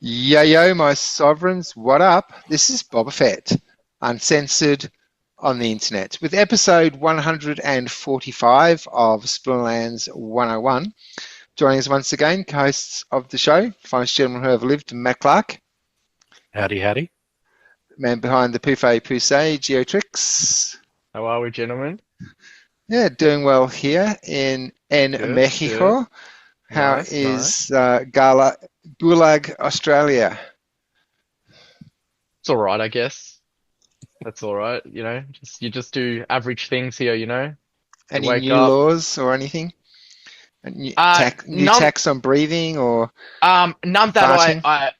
Yo, my sovereigns, what up? This is Boba Fett, uncensored on the internet, with episode 145 of Splinterlands 101. Joining us once again, co-hosts of the show, finest gentlemen who have lived, Matt Clark. Howdy, howdy. Man behind the Pouffet Poussey, Geotrix. How are we, gentlemen? Yeah, doing well here in Mexico. Good. How Nice. is Gulag, Australia? It's all right, I guess. That's all right, you just do average things here, Any wake new up. laws or anything? New None, tax on breathing or none that farting?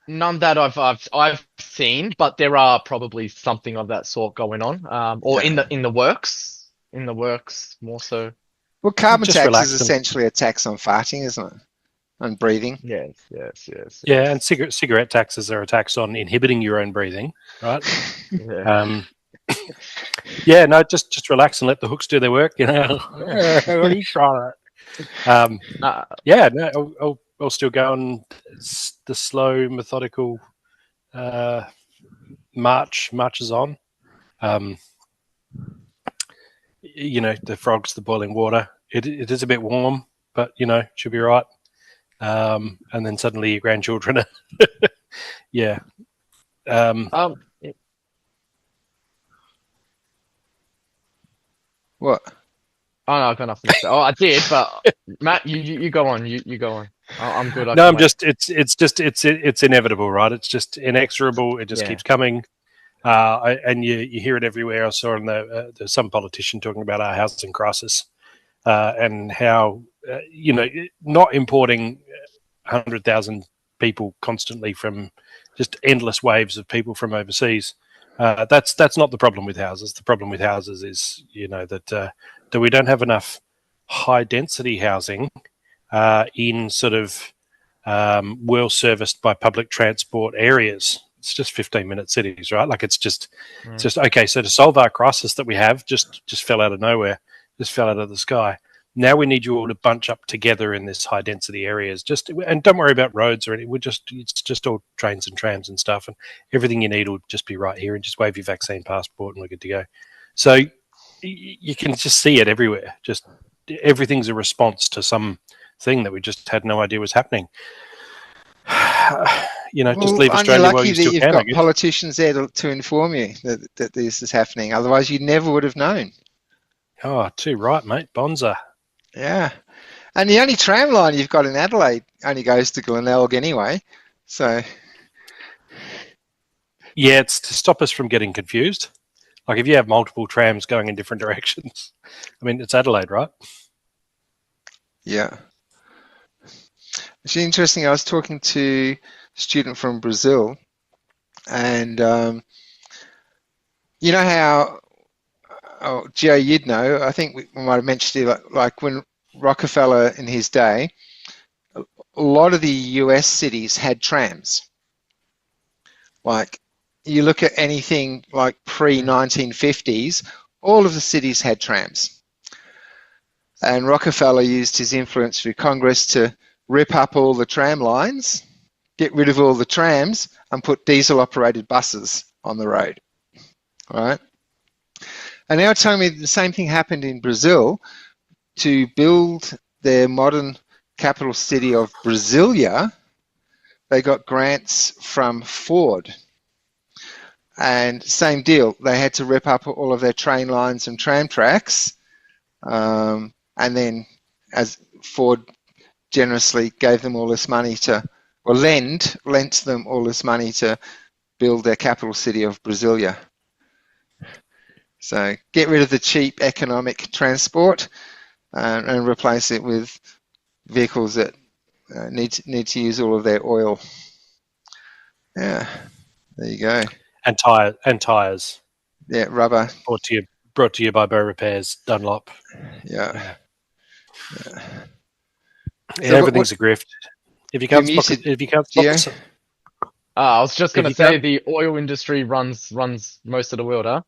none that I've seen, but there are probably something of that sort going on, or Yeah. in the works more so. Well, carbon Just tax relax is them. essentially a tax on farting, isn't it? On breathing. Yes. Yeah, and cigarette taxes are a tax on inhibiting your own breathing, right? Yeah. Yeah, no, just relax and let the hooks do their work. What are you trying to? Yeah, no, I'll still go on the slow, methodical marches on. The frogs, the boiling water. It is a bit warm, but should be right. And then suddenly your grandchildren are, yeah. What? Oh no, I got nothing to say. Oh, I did, but Matt, you go on. You go on. I'm good. No, I'm just. It's inevitable, right? It's just inexorable. It just keeps coming, and you hear it everywhere. I saw there's some politician talking about our housing crisis, and how not importing 100,000 people constantly from just endless waves of people from overseas. That's not the problem with houses. The problem with houses is that we don't have enough high density housing in sort of well serviced by public transport areas. It's just 15-minute cities, right? Like it's just okay. So to solve our crisis that we have, just fell out of nowhere, just fell out of the sky. Now we need you all to bunch up together in this high density areas. And don't worry about roads or anything. It's just all trains and trams and stuff, and everything you need will just be right here. And just wave your vaccine passport, and we're good to go. So you can just see it everywhere. Just everything's a response to some thing that we just had no idea was happening. Just leave Australia while you still can. You've got politicians there to inform you that this is happening. Otherwise, you never would have known. Oh, too right, mate. Bonza. Yeah. And the only tram line you've got in Adelaide only goes to Glenelg anyway. So. Yeah, it's to stop us from getting confused. Like if you have multiple trams going in different directions. I mean, it's Adelaide, right? Yeah. It's interesting. I was talking to a student from Brazil, and you know how, Joe, you'd know, I think we might have mentioned it, like when Rockefeller in his day, a lot of the US cities had trams. Like you look at anything like pre-1950s, all of the cities had trams. And Rockefeller used his influence through Congress to rip up all the tram lines, get rid of all the trams, and put diesel-operated buses on the road. All right? And now tell me the same thing happened in Brazil. To build their modern capital city of Brasilia, they got grants from Ford. And same deal, they had to rip up all of their train lines and tram tracks. And then as Ford generously gave them all this money lent them all this money to build their capital city of Brasilia. So get rid of the cheap economic transport and replace it with vehicles that need to use all of their oil. Yeah, there you go. And tires. Yeah, rubber. Brought to you by Bow Repairs, Dunlop. Yeah. And everything's a grift. If you can't spot I was just going to say the oil industry runs most of the world, huh?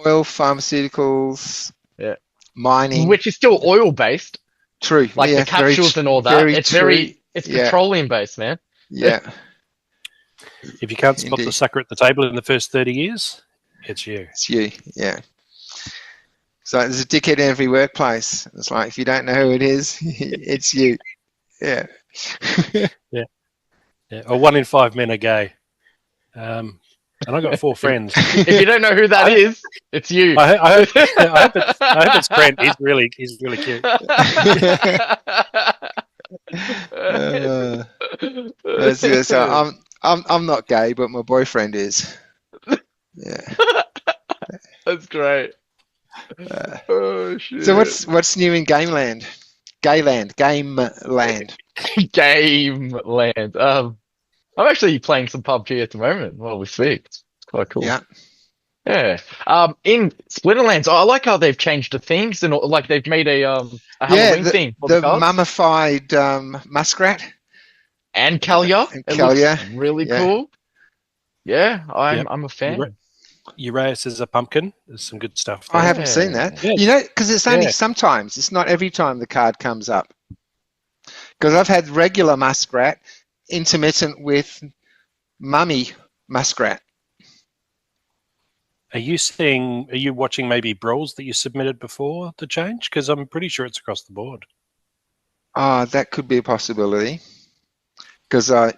Oil, pharmaceuticals, mining, which is still oil based. True, like the capsules and all that. It's very It's Yeah. petroleum based, man. Yeah. If you can't spot the Indeed. sucker at the table in the first 30 years, it's you. It's you. Yeah. So there's a dickhead in every workplace. It's like if you don't know who it is, it's you. Yeah. Yeah. Or 1 in 5 men are gay. And I got 4 friends. If you don't know who that is, it's you. I hope it's Brent. He's really cute. So I'm not gay, but my boyfriend is. Yeah. That's great. Oh shit. So what's new in Gameland? Gameland. Game Land. I'm actually playing some PUBG at the moment while we speak. It's quite cool. Yeah. Yeah. In Splinterlands, I like how they've changed the themes and like they've made a Halloween theme for the the cards. mummified muskrat And Kalia. and It Kalia. looks really Yeah. cool. Yeah, Yep. I'm a fan. Uraeus is a pumpkin. There's some good stuff there. I haven't seen that. Yeah. You know, because it's only Yeah. sometimes. It's not every time the card comes up. Because I've had regular muskrat intermittent with mummy muskrat. Are you watching maybe brawls that you submitted before the change? Because I'm pretty sure it's across the board. Oh, that could be a possibility. Because I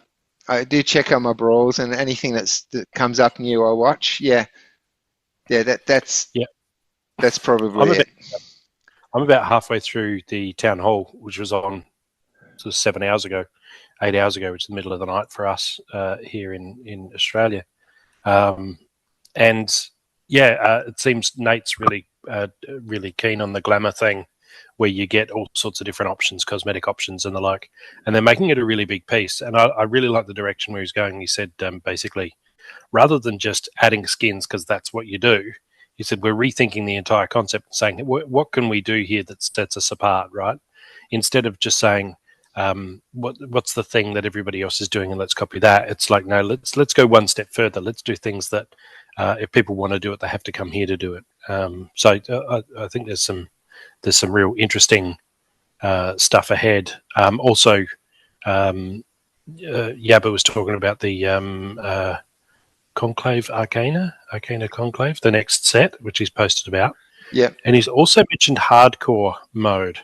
do check on my brawls and anything that comes up new I watch. Yeah. That's probably it. I'm about halfway through the town hall, which was on sort of 7 hours ago, 8 hours ago, which is the middle of the night for us here in Australia. And yeah, it seems Nate's really keen on the glamour thing, where you get all sorts of different options, cosmetic options and the like, and they're making it a really big piece. And I really like the direction where he's going. He said basically, rather than just adding skins because that's what you do, he said we're rethinking the entire concept and saying what can we do here that sets us apart, right? Instead of just saying what's the thing that everybody else is doing and let's copy that. It's like, no, let's go one step further. Let's do things that if people want to do it, they have to come here to do it. So I think there's some real interesting stuff ahead. Also, Yabba was talking about the Conclave Arcana Conclave, the next set, which he's posted about. Yeah. And he's also mentioned hardcore mode,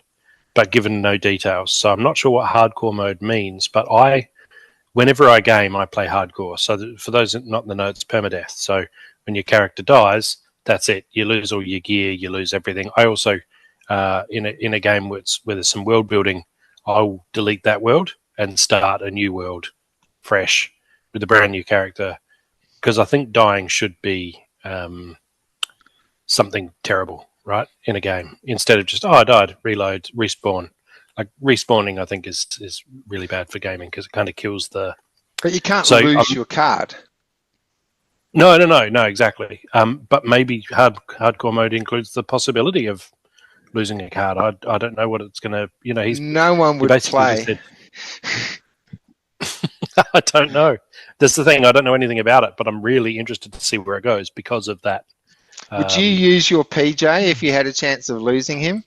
but given no details. So I'm not sure what hardcore mode means, but whenever I game, I play hardcore. So for those not in the know, it's permadeath. So when your character dies, that's it. You lose all your gear, you lose everything. I also, in a game where there's some world building, I'll delete that world and start a new world fresh with a brand new character. Because I think dying should be something terrible, right, in a game, instead of just, I died, reload, respawn. Like respawning, I think is really bad for gaming because it kind of kills the. But you can't lose your card. No, exactly. But maybe hardcore mode includes the possibility of losing a card. I don't know what it's going to. No one would play. I don't know. That's the thing. I don't know anything about it, but I'm really interested to see where it goes because of that. Would you use your PJ if you had a chance of losing him?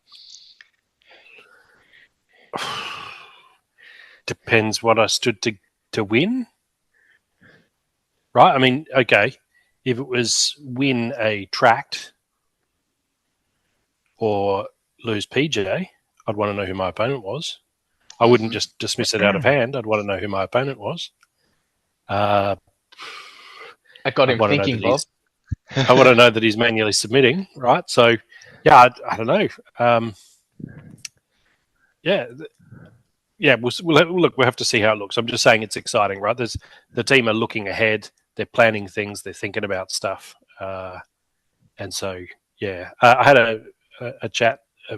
Depends what I stood to win. Right? I mean, okay, if it was win a tract or lose PJ, I'd want to know who my opponent was. I wouldn't just dismiss it out of hand. I'd want to know who my opponent was. I got him thinking, Bob. I want to know that he's manually submitting, right? So, yeah, I don't know. Yeah. We'll have to see how it looks. I'm just saying it's exciting, right? The team are looking ahead. They're planning things. They're thinking about stuff. And so, yeah, I had a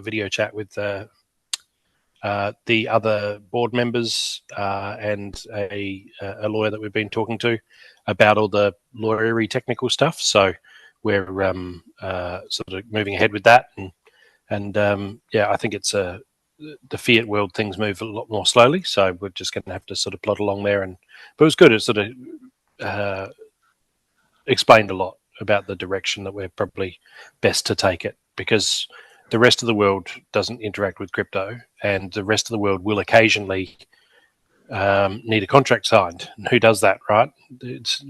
video chat with the other board members and a lawyer that we've been talking to about all the lawyery technical stuff. So we're sort of moving ahead with that, and I think it's the fiat world things move a lot more slowly. So we're just going to have to sort of plod along there. But it was good. It sort of explained a lot about the direction that we're probably best to take it, because the rest of the world doesn't interact with crypto, and the rest of the world will occasionally need a contract signed. And who does that, right? It's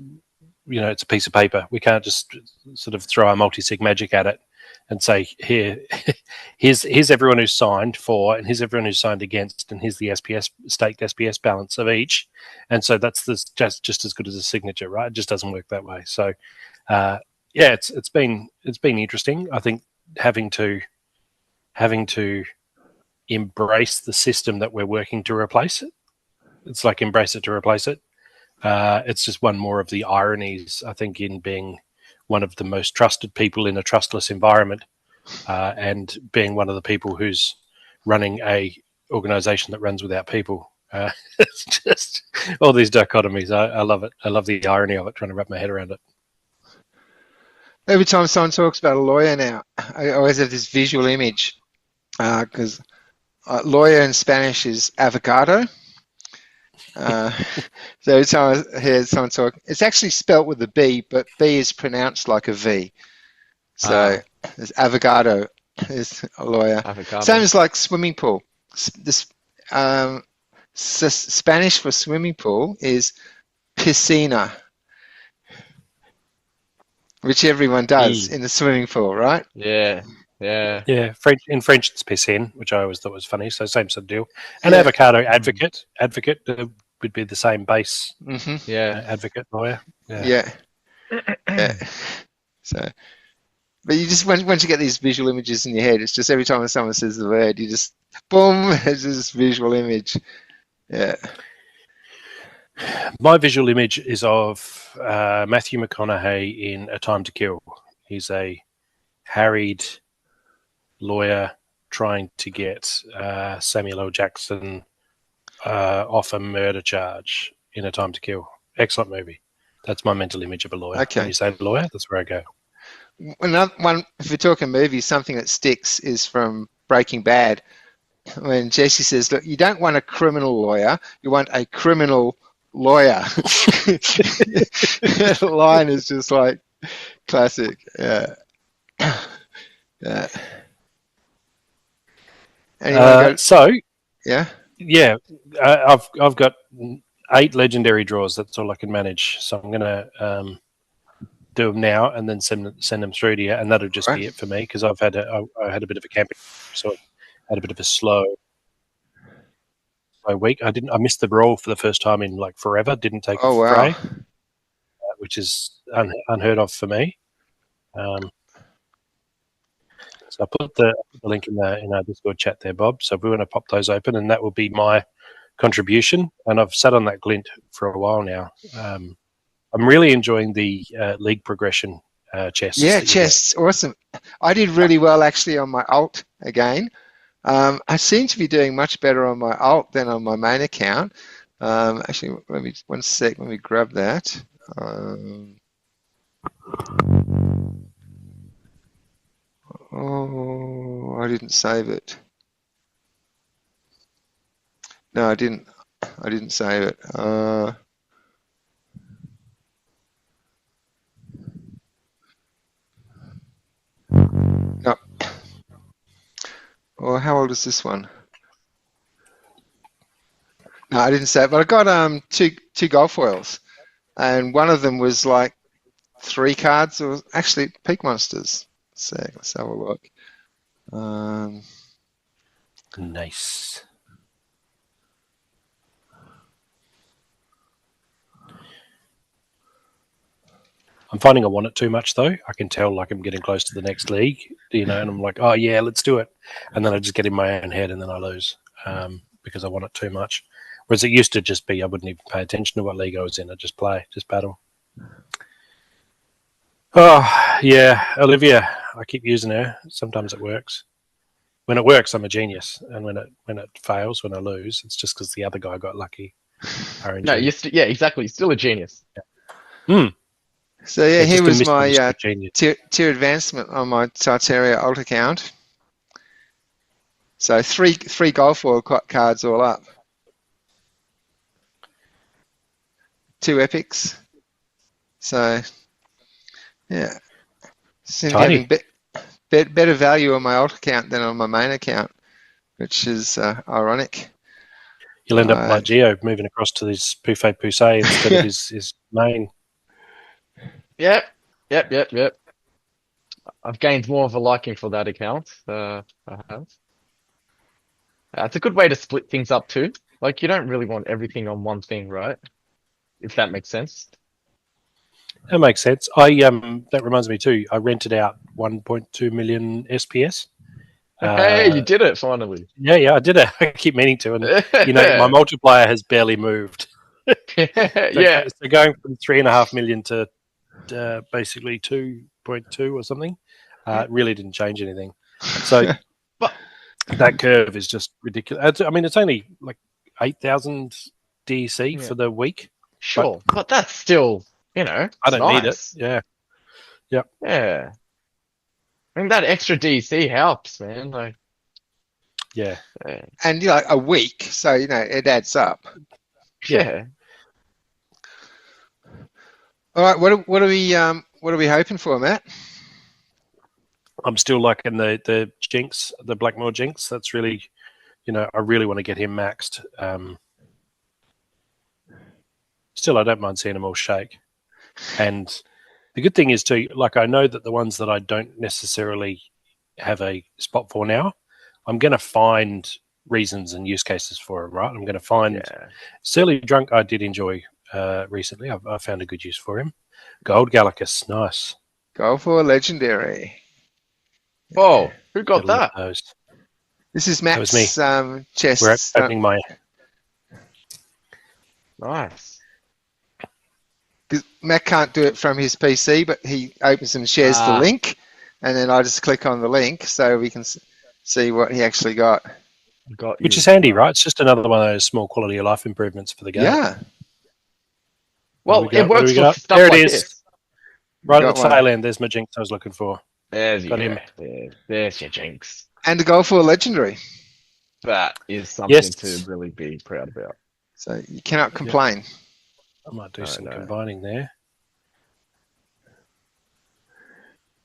it's a piece of paper. We can't just sort of throw our multi-sig magic at it and say, here's everyone who's signed for, and here's everyone who's signed against, and here's the SPS staked SPS balance of each, and so that's just as good as a signature, right? It just doesn't work that way. So, it's been interesting. I think having to embrace the system that we're working to replace it. It's like embrace it to replace it. It's just one more of the ironies, I think, in being one of the most trusted people in a trustless environment, and being one of the people who's running a organization that runs without people. It's just all these dichotomies. I love it. I love the irony of it, trying to wrap my head around it. Every time someone talks about a lawyer now, I always have this visual image, because lawyer in Spanish is avocado. So every time I hear someone talk, it's actually spelt with a B, but B is pronounced like a V. So there's avocado is a lawyer. Avocado. Same as like swimming pool. This Spanish for swimming pool is piscina, which everyone does in the swimming pool, right? Yeah. French it's piscine, which I always thought was funny. So same sort of deal. And avocado advocate would be the same base. Mm-hmm. Advocate lawyer. Yeah. So, but you just once you get these visual images in your head, it's just every time someone says the word, you just boom, it's this visual image. Yeah. My visual image is of Matthew McConaughey in A Time to Kill. He's a harried lawyer trying to get Samuel L. Jackson off a murder charge in A Time to Kill. Excellent movie. That's my mental image of a lawyer. Okay. When you say lawyer, that's where I go. Another one, if we're talking movies, something that sticks is from Breaking Bad. When Jesse says, look, you don't want a criminal lawyer, you want a criminal lawyer. That line is just like classic. Yeah. I've got 8 legendary draws. That's all I can manage. So I'm going to do them now and then send them through to you, and that'll just be it for me, because I had a bit of a camping, so I had a bit of a slow week. I missed the roll for the first time in like forever. Didn't take a fray, which is unheard of for me. So I put the link in our Discord chat there, Bob. So if we want to pop those open, and that will be my contribution. And I've sat on that Glint for a while now. I'm really enjoying the league progression chests. Yeah, chests, awesome. I did really well actually on my alt again. I seem to be doing much better on my alt than on my main account. Actually, let me grab that. Oh, I didn't save it. No, I didn't save it. No. Or how old is this one? No, I didn't save it, but I got two gold foils, and one of them was like 3 cards, or actually peak monsters. Let's have a look. Nice. I'm finding I want it too much, though. I can tell like I'm getting close to the next league, and I'm like, oh yeah, let's do it. And then I just get in my own head and then I lose because I want it too much. Whereas it used to just be I wouldn't even pay attention to what league I was in. I'd just play, just battle. Oh, yeah, Olivia. I keep using her. Sometimes it works. When it works, I'm a genius. And when it fails, when I lose, it's just because the other guy got lucky. RNG. No, exactly. You're still a genius. Yeah. So yeah, here was my tier advancement on my Tartaria alt account. So three gold foil cards all up. 2 epics. So yeah, seem to be having better value on my alt account than on my main account, which is ironic. You'll end up Right. like Geo, moving across to his Pouffet Poussey instead of his main. Yep. I've gained more of a liking for that account. I have. It's a good way to split things up too. Like you don't really want everything on one thing, right? If that makes sense. That makes sense. I that reminds me too. I rented out 1.2 million SPS. Hey, you did it finally. Yeah, I did it. I keep meaning to, and my multiplier has barely moved. Yeah. So going from 3.5 million to basically 2.2 or something, really didn't change anything. So, But that curve is just ridiculous. I mean, it's only like 8,000 DEC Yeah. for the week. Sure, but that's still, I don't need it. Yeah. Yeah. I mean, that extra DC helps, man. Like, Yeah. And a week, so it adds up. yeah. All right, what are we hoping for, Matt? I'm still liking the Jinx, the Blackmore Jinx. That's really, I really want to get him maxed. Still, I don't mind seeing them all shake. And the good thing is too, like I know that the ones that I don't necessarily have a spot for now, I'm going to find reasons and use cases for them, right? I'm going to find Surly Drunk. I did enjoy recently. I found a good use for him. Gold Gallicus, nice. Go for a legendary. Oh, who got that? Those. This is Matt's chest. We're opening my. Nice. Matt can't do it from his PC, but he opens and shares the link, and then I just click on the link so we can see what he actually got. Which is handy, right? It's just another one of those small quality of life improvements for the game. Yeah. Well, it works for stuff there it like is. This. Right at the tail end, there's my Jinx I was looking for. There's him. There's your Jinx. And a goal for a legendary. That is something to really be proud about. So you cannot complain. I might do some combining there.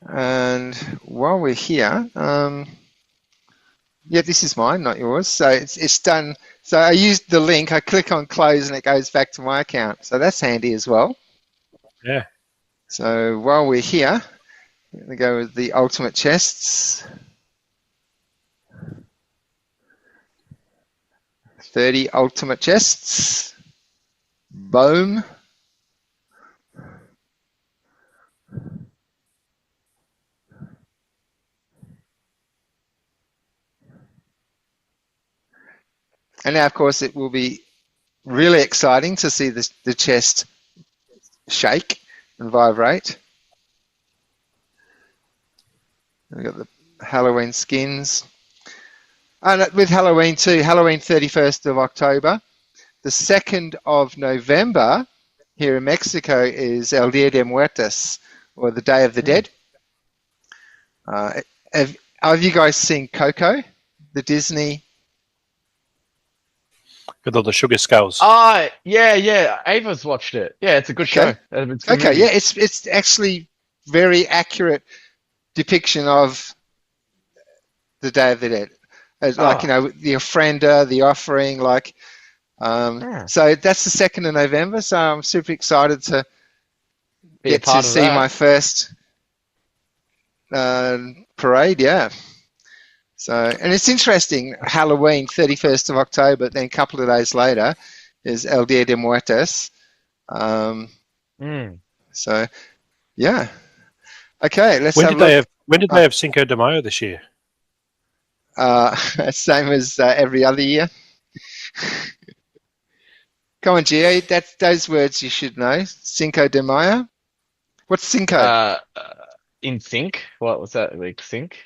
And while we're here, this is mine, not yours. So it's done. So I used the link. I click on close, and it goes back to my account. So that's handy as well. Yeah. So while we're here, I'm going to go with the ultimate chests. 30 ultimate chests. Boom. And now, of course, it will be really exciting to see the chest shake and vibrate. We've got the Halloween skins. And with Halloween too, Halloween 31st of October. The 2nd of November here in Mexico is El Día de Muertos, or the Day of the Dead. Have you guys seen Coco, the Disney? With all the sugar skulls. Yeah. Ava's watched it. Yeah, it's a good show. It's actually very accurate depiction of the Day of the Dead. Like, the ofrenda, the offering, like, so that's the 2nd of November. So I'm super excited to get to see my first parade. Yeah. So, and it's interesting, Halloween, 31st of October, then a couple of days later is El Día de Muertos. So, yeah. Okay, let's have a look. When did they have Cinco de Mayo this year? Same as every other year. Come on, Gio, those words you should know. Cinco de Mayo. What's Cinco? In sync. What was that? Like sync?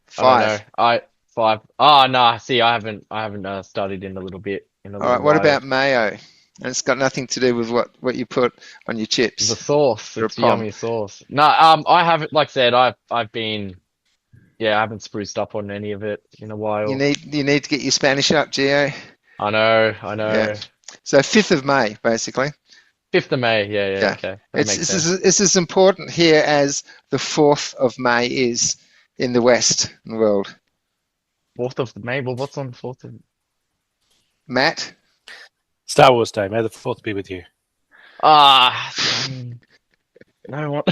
5. I 5. Oh no, see, I haven't studied in a little bit. All right, what about mayo? And it's got nothing to do with what you put on your chips. The sauce. It's yummy sauce. No, I haven't. Like I said, I've been. Yeah, I haven't spruced up on any of it in a while. You need to get your Spanish up, Gio. I know. Yeah. So 5th of May, basically. 5th of May, yeah. Okay. It's as important here as the 4th of May is in the Western world. 4th of May? Well, what's on 4th of... Matt? Star Wars Day. May the 4th be with you. No one.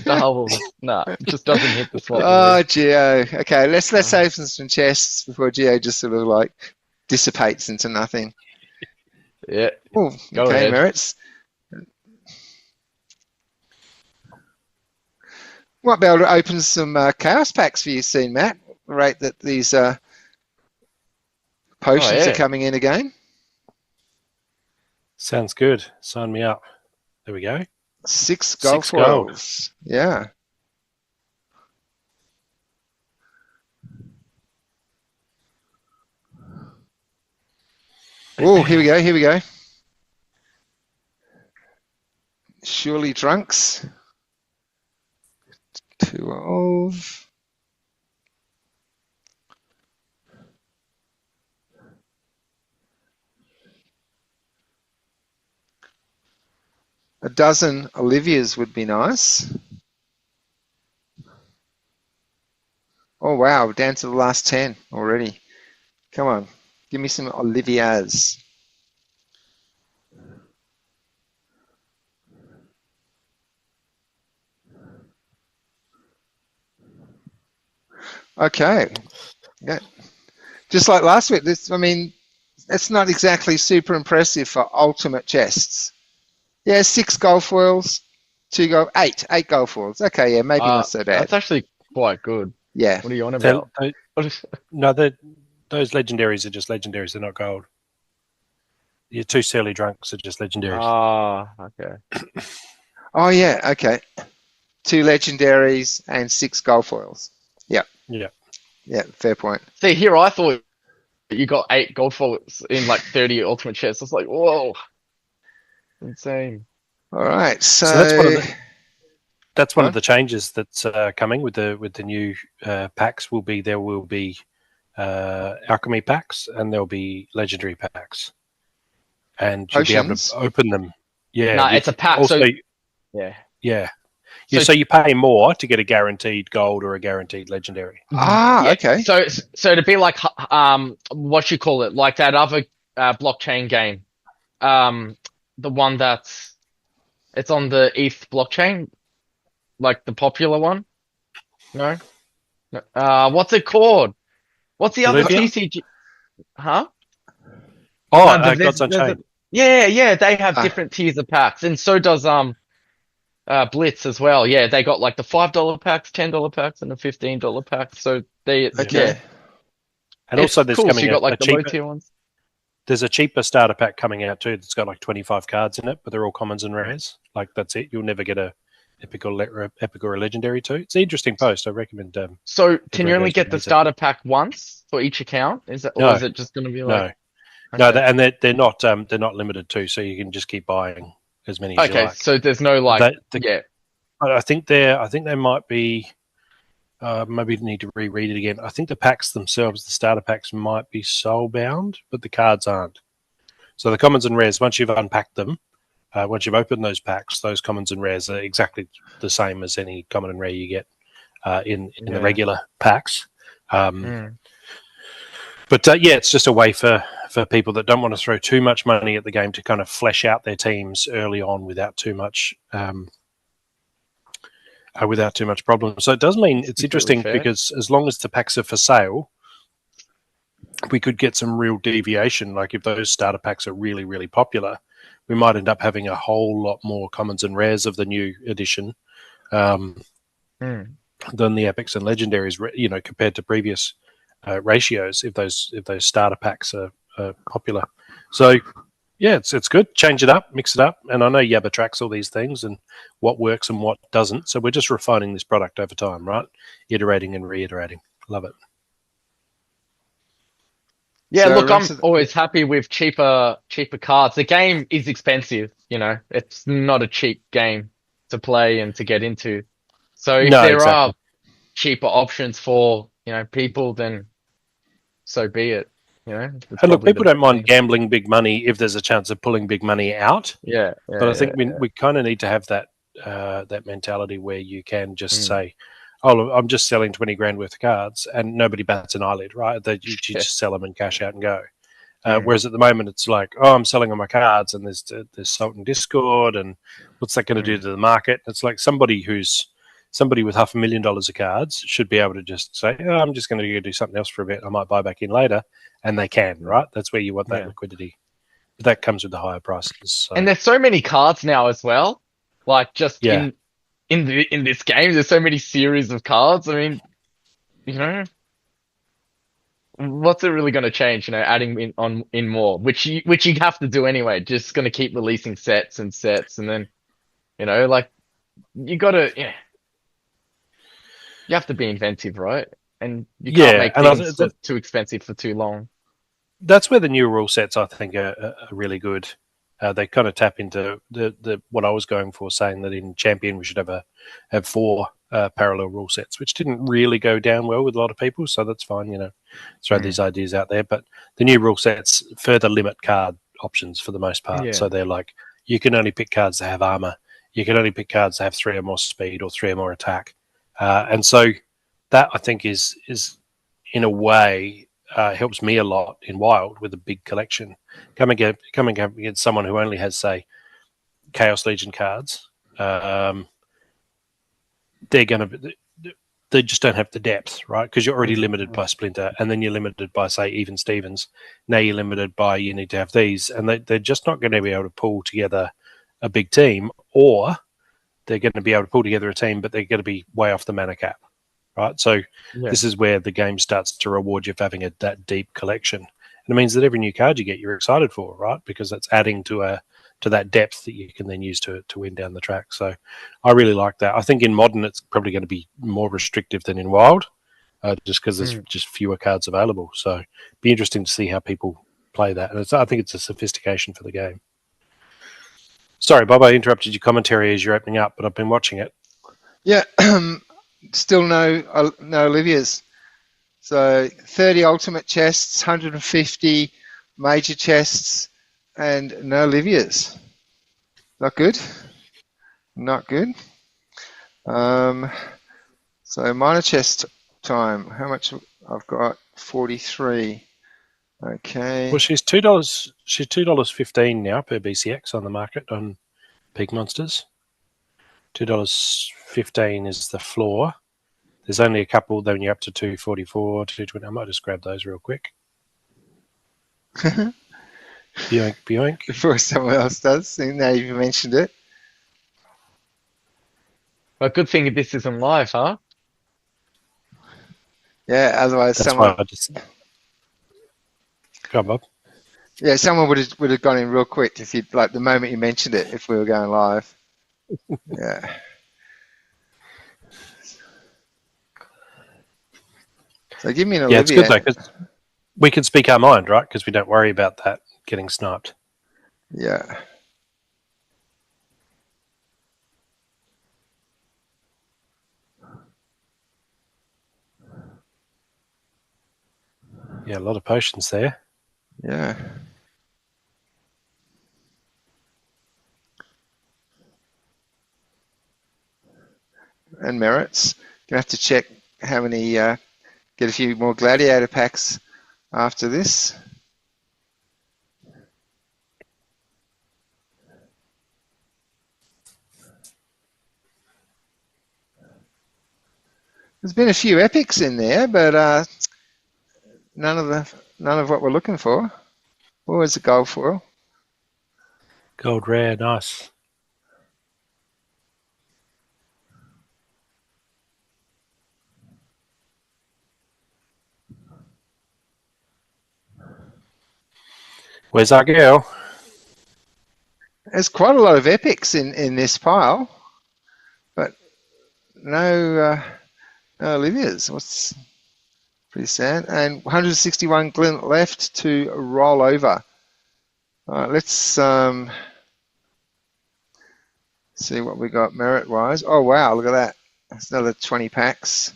Star Wars. Nah, it just doesn't hit the spot. Oh, Geo. Okay, let's save some chests before Geo just sort of like dissipates into nothing. Yeah. Oh, Go okay, ahead. merits. Might be able to open some chaos packs for you soon, Matt. The rate that these potions are coming in again. Sounds good. Sign me up. There we go. 6 gold 6 gold. foils. Yeah. Oh, here we go. Here we go. Surely drunks. 2 of. A dozen Olivias would be nice. Oh wow, down to the last 10 already. Come on, give me some Olivias. Okay. Yeah. Just like last week, I mean, it's not exactly super impressive for ultimate chests. Yeah, 6 gold foils, 8 gold foils. Okay, yeah, maybe not so bad. That's actually quite good. Yeah. What are you on about? No, those legendaries are just legendaries. They're not gold. Your 2 Surly Drunks are just legendaries. Okay. Oh yeah, okay. 2 legendaries and 6 gold foils. Yeah. Yeah. Yeah, fair point. See, here I thought you got 8 gold foils in like 30 ultimate chests. I was like, whoa. Insane. All right, so that's one of the changes that's coming with the new packs. There will be alchemy packs and there'll be legendary packs, and you'll be able to open them. Yeah, no, it's a pack. Also, yeah. So you pay more to get a guaranteed gold or a guaranteed legendary. Okay. So to be like what you call it, like that other blockchain game, the one it's on the ETH blockchain, like the popular one. No. What's it called? What's the other TCG? Huh? Oh, Gods Unchained. Yeah. They have different tiers of packs, and so does Blitz as well. Yeah, they got like the $5 packs, $10 packs, and the $15 packs. So Okay. And also there's coming so you got like the cheaper, low tier ones. There's a cheaper starter pack coming out too that's got like 25 cards in it, but they're all commons and rares. Like that's it. You'll never get a epic or a legendary too. It's an interesting post. I recommend. So can you only get the starter pack once for each account? Is it just going to be like? No, and they're not limited to, so you can just keep buying as many as you like. Okay, so there's no like But I think they might be. Maybe need to reread it again. I think the packs themselves, the starter packs, might be soul bound, but the cards aren't. So the commons and rares, once you've unpacked them, once you've opened those packs, those commons and rares are exactly the same as any common and rare you get in the regular packs. But it's just a way for people that don't want to throw too much money at the game to kind of flesh out their teams early on without too much problem. So it does mean it's interesting because as long as the packs are for sale, we could get some real deviation. Like if those starter packs are really, really popular, we might end up having a whole lot more commons and rares of the new edition than the epics and legendaries, compared to previous ratios if those starter packs are popular. So yeah, it's good. Change it up, mix it up. And I know Yabba tracks all these things and what works and what doesn't. So we're just refining this product over time, right? Iterating and reiterating. Love it. Yeah, so look, I'm always happy with cheaper cards. The game is expensive, It's not a cheap game to play and to get into. So if there are cheaper options for, people, then so be it. And look, people don't mind gambling big money if there's a chance of pulling big money out. Yeah. But I think we kind of need to have that mentality where you can just say, "Oh, I'm just selling 20 grand worth of cards," and nobody bats an eyelid, right? That you just sell them and cash out and go. Whereas at the moment, it's like, oh, I'm selling all my cards, and there's salt in Discord, and what's that going to do to the market? It's like somebody with $500,000 of cards should be able to just say, oh, I'm just going to go do something else for a bit. I might buy back in later, and they can, right? That's where you want that liquidity. But that comes with the higher prices. So. And there's so many cards now as well. Like just in this game, there's so many series of cards. I mean, what's it really going to change? Adding in more, which you have to do anyway. Just going to keep releasing sets and sets, and then like you got to you have to be inventive, right? And you can't make things look too expensive for too long. That's where the new rule sets, I think, are really good. They kind of tap into the what I was going for, saying that in Champion we should have 4 parallel rule sets, which didn't really go down well with a lot of people. So that's fine, throw these ideas out there. But the new rule sets further limit card options for the most part. Yeah. So they're like, you can only pick cards that have armor. You can only pick cards that have 3 or more speed or 3 or more attack. And so that, I think, is in a way helps me a lot in Wild with a big collection. Coming against someone who only has, say, Chaos Legion cards, they just don't have the depth, right? Because you're already limited by Splinter, and then you're limited by, say, even Stevens. Now you're limited by you need to have these, and they're just not going to be able to pull together a big team, or they're going to be able to pull together a team, but they're going to be way off the mana cap, right? So this is where the game starts to reward you for having that deep collection. And it means that every new card you get, you're excited for, right? Because that's adding to that depth that you can then use to win down the track. So I really like that. I think in Modern it's probably going to be more restrictive than in Wild, just because there's just fewer cards available. So it'd be interesting to see how people play that. And I think it's a sophistication for the game. Sorry, Bob, I interrupted your commentary as you're opening up, but I've been watching it. Yeah, still no Olivia's. So 30 ultimate chests, 150 major chests, and no Olivia's. Not good. Not good. So minor chest time. How much I've got? 43. Okay. Well, she's $2. She's $2.15 now per BCX on the market on Peak Monsters. $2.15 is the floor. There's only a couple. Then you're up to 244, 220. I might just grab those real quick. Boink, boink. Before someone else does. Now you've mentioned it. Well, good thing this isn't live, huh? Yeah. Otherwise, That's someone. Why I just... Go on, Bob. Yeah, someone would have gone in real quick if you like the moment you mentioned it. If we were going live. Yeah. So give me an Olivia. Yeah, it's good though because we can speak our mind, right? Because we don't worry about that getting sniped. Yeah. Yeah, a lot of potions there. Yeah. And merits. Gonna have to check how many. Get a few more gladiator packs after this. There's been a few epics in there, but none of what we're looking for. What was the gold foil? Gold rare, nice. Where's our girl? There's quite a lot of epics in this pile, but no Olivia's. What's pretty sad. And 161 glint left to roll over. All right, let's see what we got merit-wise. Oh, wow, look at that. That's another 20 packs.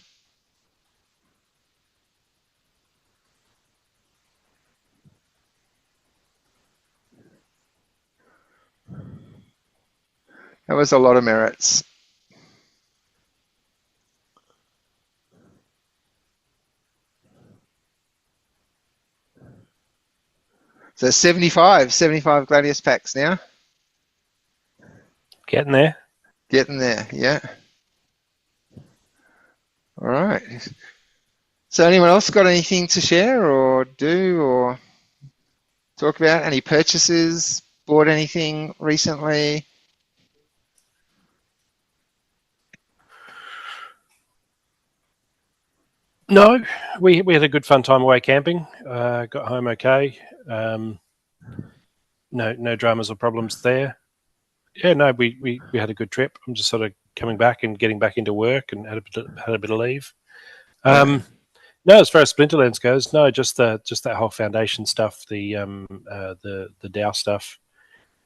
That was a lot of merits. So 75 Gladius packs now. Getting there. Getting there, yeah. All right. So anyone else got anything to share or do or talk about? Any purchases? Bought anything recently? No, we had a good fun time away camping. Got home okay. No dramas or problems there. Yeah, no, we had a good trip. I'm just sort of coming back and getting back into work and had a bit of leave. No, as far as Splinterlands goes, no, just that whole foundation stuff, the DAO stuff.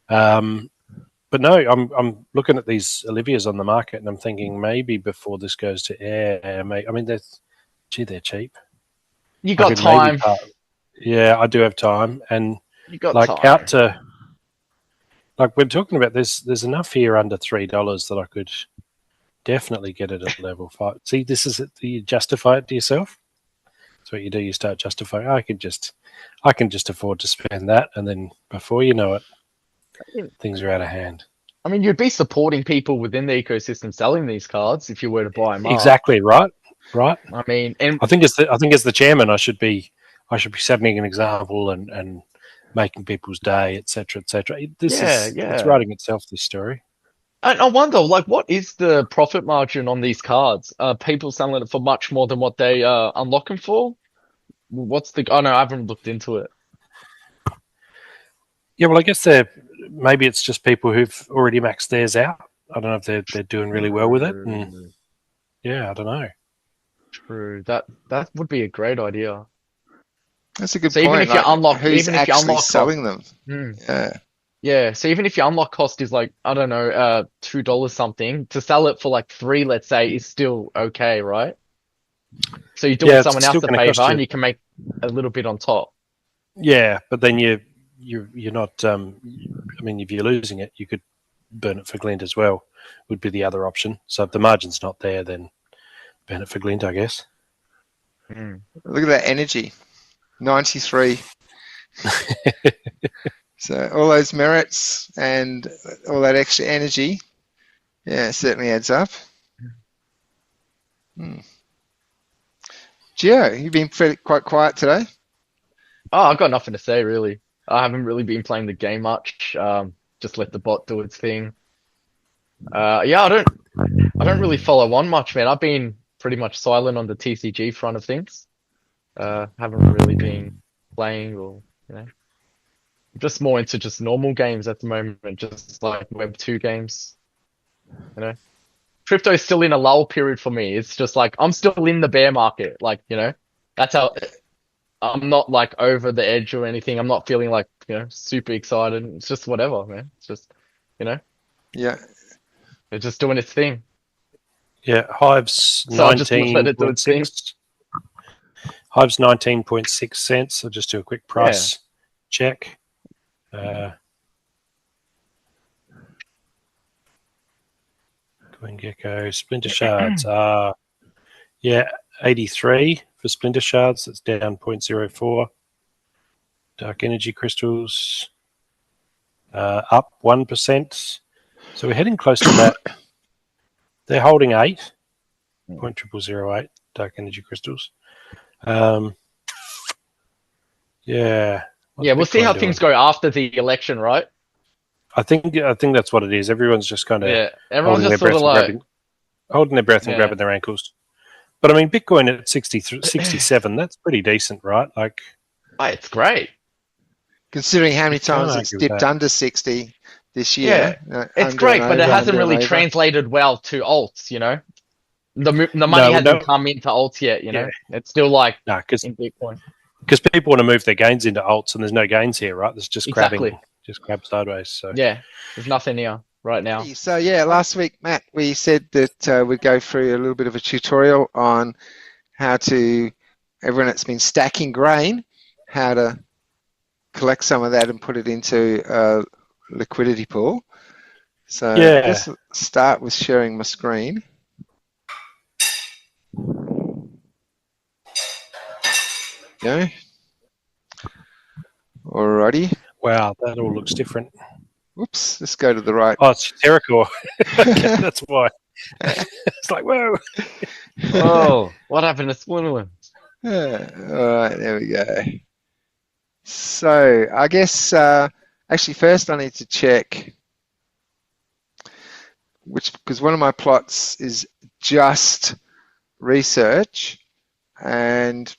But no, I'm looking at these Olivias on the market and I'm thinking maybe before this goes to air, I mean, they're cheap. You got time. Yeah, I do have time, and You got like time. out to like we're talking about. There's enough here under $3 that I could definitely get it at level 5. See, this is it. You justify it to yourself. That's what you do. You start justifying. I can just afford to spend that, and then before you know it, things are out of hand. I mean, you'd be supporting people within the ecosystem selling these cards if you were to buy them up. Exactly right. I mean, and I think as the chairman, I should be setting an example and making people's day, etc., etc. It's writing itself. This story. And I wonder, like, what is the profit margin on these cards? People selling it for much more than what they unlock them for? What's the? Oh no, I haven't looked into it. Yeah, well, I guess maybe it's just people who've already maxed theirs out. I don't know if they're doing really well with it. And yeah, I don't know. True. That would be a great idea. That's a good So point. even if you unlock, who's even if you actually unlock selling them? Yeah. So even if your unlock cost is like, I don't know, $2 something, to sell it for like 3, let's say, is still okay, right? So you're doing someone else a favor, and you can make a little bit on top. Yeah, but then you're not. I mean, if you're losing it, you could burn it for Glint as well. Would be the other option. So if the margin's not there, then burn it for Glint, I guess. Look at that energy, 93. So all those merits and all that extra energy, yeah, certainly adds up. Gio, you've been quite quiet today. Oh, I've got nothing to say really. I haven't really been playing the game much. Just let the bot do its thing. Yeah, I don't really follow on much, man. I've been pretty much silent on the TCG front of things. Haven't really been playing or, just more into just normal games at the moment, just like Web 2 games. Crypto is still in a lull period for me. It's just like I'm still in the bear market. Like, that's how I'm not like over the edge or anything. I'm not feeling like, super excited. It's just whatever, man. It's just, Yeah. it's just doing its thing. Yeah, Hive's So I just let it do its thing. 19.6. Hive's 19.6 cents. I'll just do a quick price check. CoinGecko, Splinter Shards are 83 for Splinter Shards. That's down 0.04. Dark Energy Crystals up 1%. So we're heading close to that. They're holding 8.0008 Dark Energy Crystals. Yeah, we'll see how things go after the election, right? I think that's what it is. Everyone's just kind of everyone's just sort of like holding their breath and grabbing their ankles. But I mean, Bitcoin at 67, that's pretty decent, right? Like, it's great. Considering how many times it's dipped under 60 this year. It's great, but it hasn't really translated well to alts, The money hasn't come into alts yet, It's still like in Bitcoin. Because people want to move their gains into alts, and there's no gains here, right? There's just grabbing, just grab sideways. So there's nothing here right now. So last week, Matt, we said that we'd go through a little bit of a tutorial on how to, everyone that's been stacking grain, how to collect some of that and put it into a liquidity pool. So let's start with sharing my screen. Alrighty. Wow, that all looks different. Whoops, let's go to the right. Oh, it's Terracore. Okay, that's why. It's like, whoa. Oh, what happened to Splinterlands? All right, there we go. So I guess actually first I need to check because one of my plots is just research, and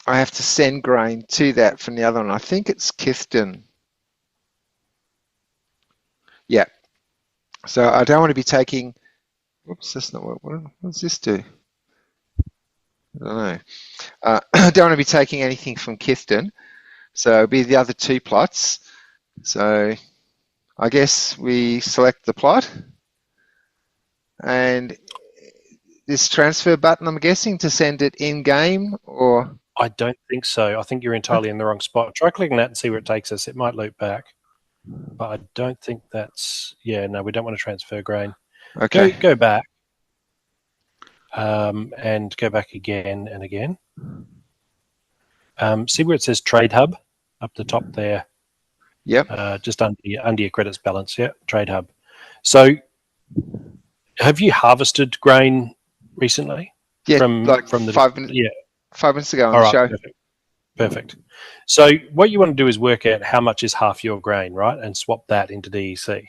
I have to send grain to that from the other one. I think it's Kithton. Yeah. So I don't want to be taking. Whoops, that's not what does this do? I don't know. I don't want to be taking anything from Kithton, so it'll be the other two plots. So I guess we select the plot, and this transfer button, I'm guessing, to send it in game, or I don't think so. I think you're entirely in the wrong spot. Try clicking that and see where it takes us. It might loop back, but I don't think that's. Yeah, no, we don't want to transfer grain. okay. Go back, and go back again and again. See where it says Trade Hub up the top there. Yep. Just under your credits balance. Yeah, Trade Hub. So, have you harvested grain recently? Yeah, from the 5 minutes. Yeah. 5 minutes ago on All the right. show. Perfect. So what you want to do is work out how much is half your grain, right, and swap that into DEC.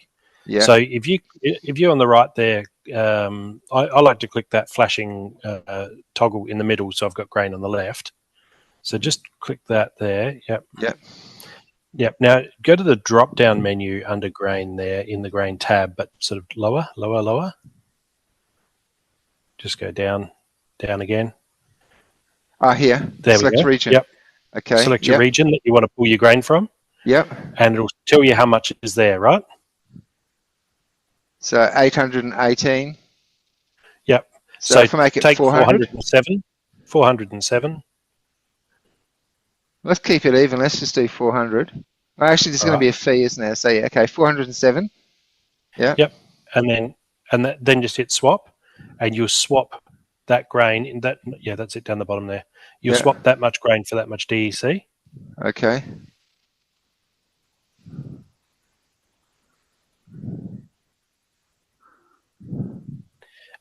Yeah. So if you're on the right there, I like to click that flashing toggle in the middle, so I've got grain on the left. So just click that there. Yep. Yep. Yep. Now go to the drop-down menu under grain there in the grain tab, but sort of lower. Just go down again. Here. There Select we go. region. Yep. Okay. Select your region that you want to pull your grain from. Yep. And it'll tell you how much is there, right? So 818. Yep. So if I make it take 400, 407. let's keep it even. Let's just do 400. Oh, actually, there's going to be a fee, isn't there? So yeah, okay, 407. Yeah. Yep. And then just hit swap, and you'll swap that grain in that. Yeah, that's it down the bottom there. You'll swap that much grain for that much DEC. Okay.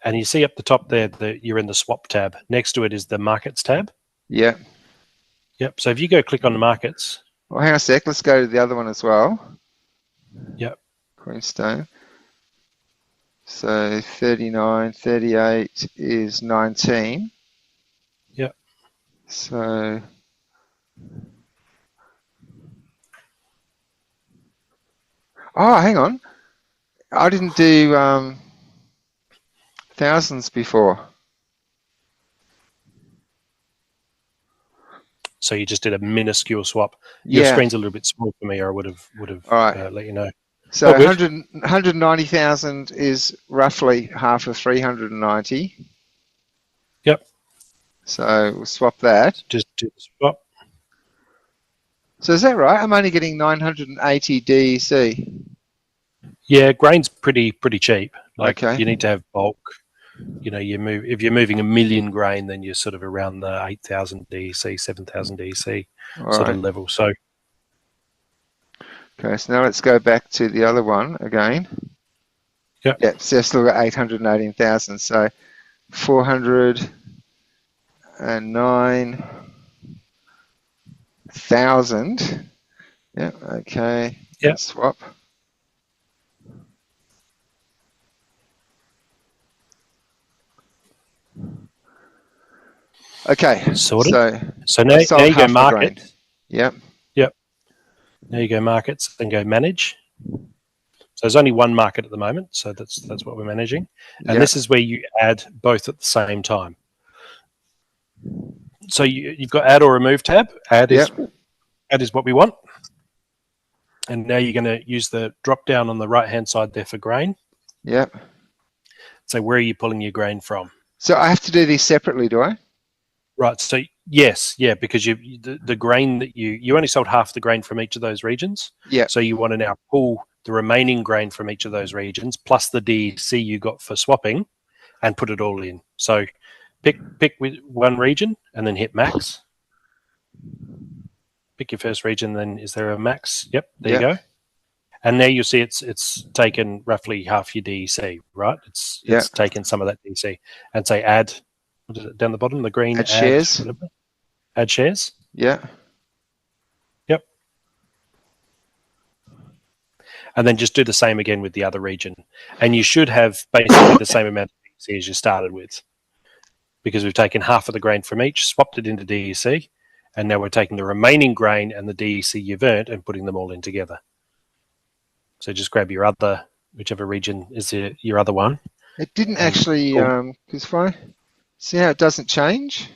And you see up the top there that you're in the swap tab. Next to it is the markets tab. Yeah. Yep. So if you go click on the markets. Well, hang on a sec. Let's go to the other one as well. Yep. Queenstone. So 39, 38 is 19. Yep. So hang on. I didn't do thousands before. So you just did a minuscule swap. Your screen's a little bit small for me, or I would have let you know. So 190,000 is roughly half of 390. Yep. So we'll swap that. Just do the swap. So is that right? I'm only getting 980 DEC. Yeah, grain's pretty cheap. Like Okay. you need to have bulk. You know, if you're moving 1 million grain, then you're sort of around the 8,000 DEC, 7,000 DEC sort of level. So okay, so now let's go back to the other one again. Yep. Yep, so still got 818,000. So 409,000. Yeah, okay. Yep. Swap. Okay. Sorted. So I now sold you go half my grain. market. Yep. Now you go markets and go manage. So there's only one market at the moment, so that's what we're managing. And this is where you add both at the same time. So you've got add or remove tab. Add is what we want. And now you're going to use the drop down on the right hand side there for grain. Yep. So where are you pulling your grain from? So I have to do these separately, do I? Right. So yes, because the grain that you only sold half the grain from each of those regions. Yeah. So you want to now pull the remaining grain from each of those regions plus the DEC you got for swapping, and put it all in. So pick with one region and then hit max. Pick your first region. Then is there a max? Yep, there Yep. you go. And there you see it's taken roughly half your DEC, right? It's taken some of that DEC, and say add. What is it down the bottom? The green Add shares. Whatever. Add shares. Yeah. Yep. And then just do the same again with the other region, and you should have basically the same amount of DEC as you started with, because we've taken half of the grain from each, swapped it into DEC, and now we're taking the remaining grain and the DEC you've earned and putting them all in together. So just grab your other, whichever region is your other one. It didn't actually, because if I see how it doesn't change,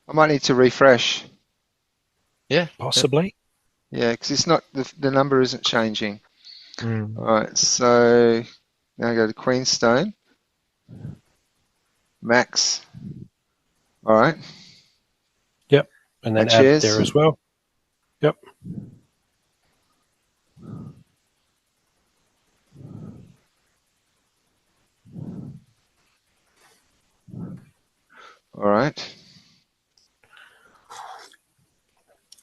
I might need to refresh. Yeah. Possibly. Yeah, because it's not, the number isn't changing. Mm. All right, so now I go to Queenstone. Max. All right. Yep. And then add there as well. Yep. All right.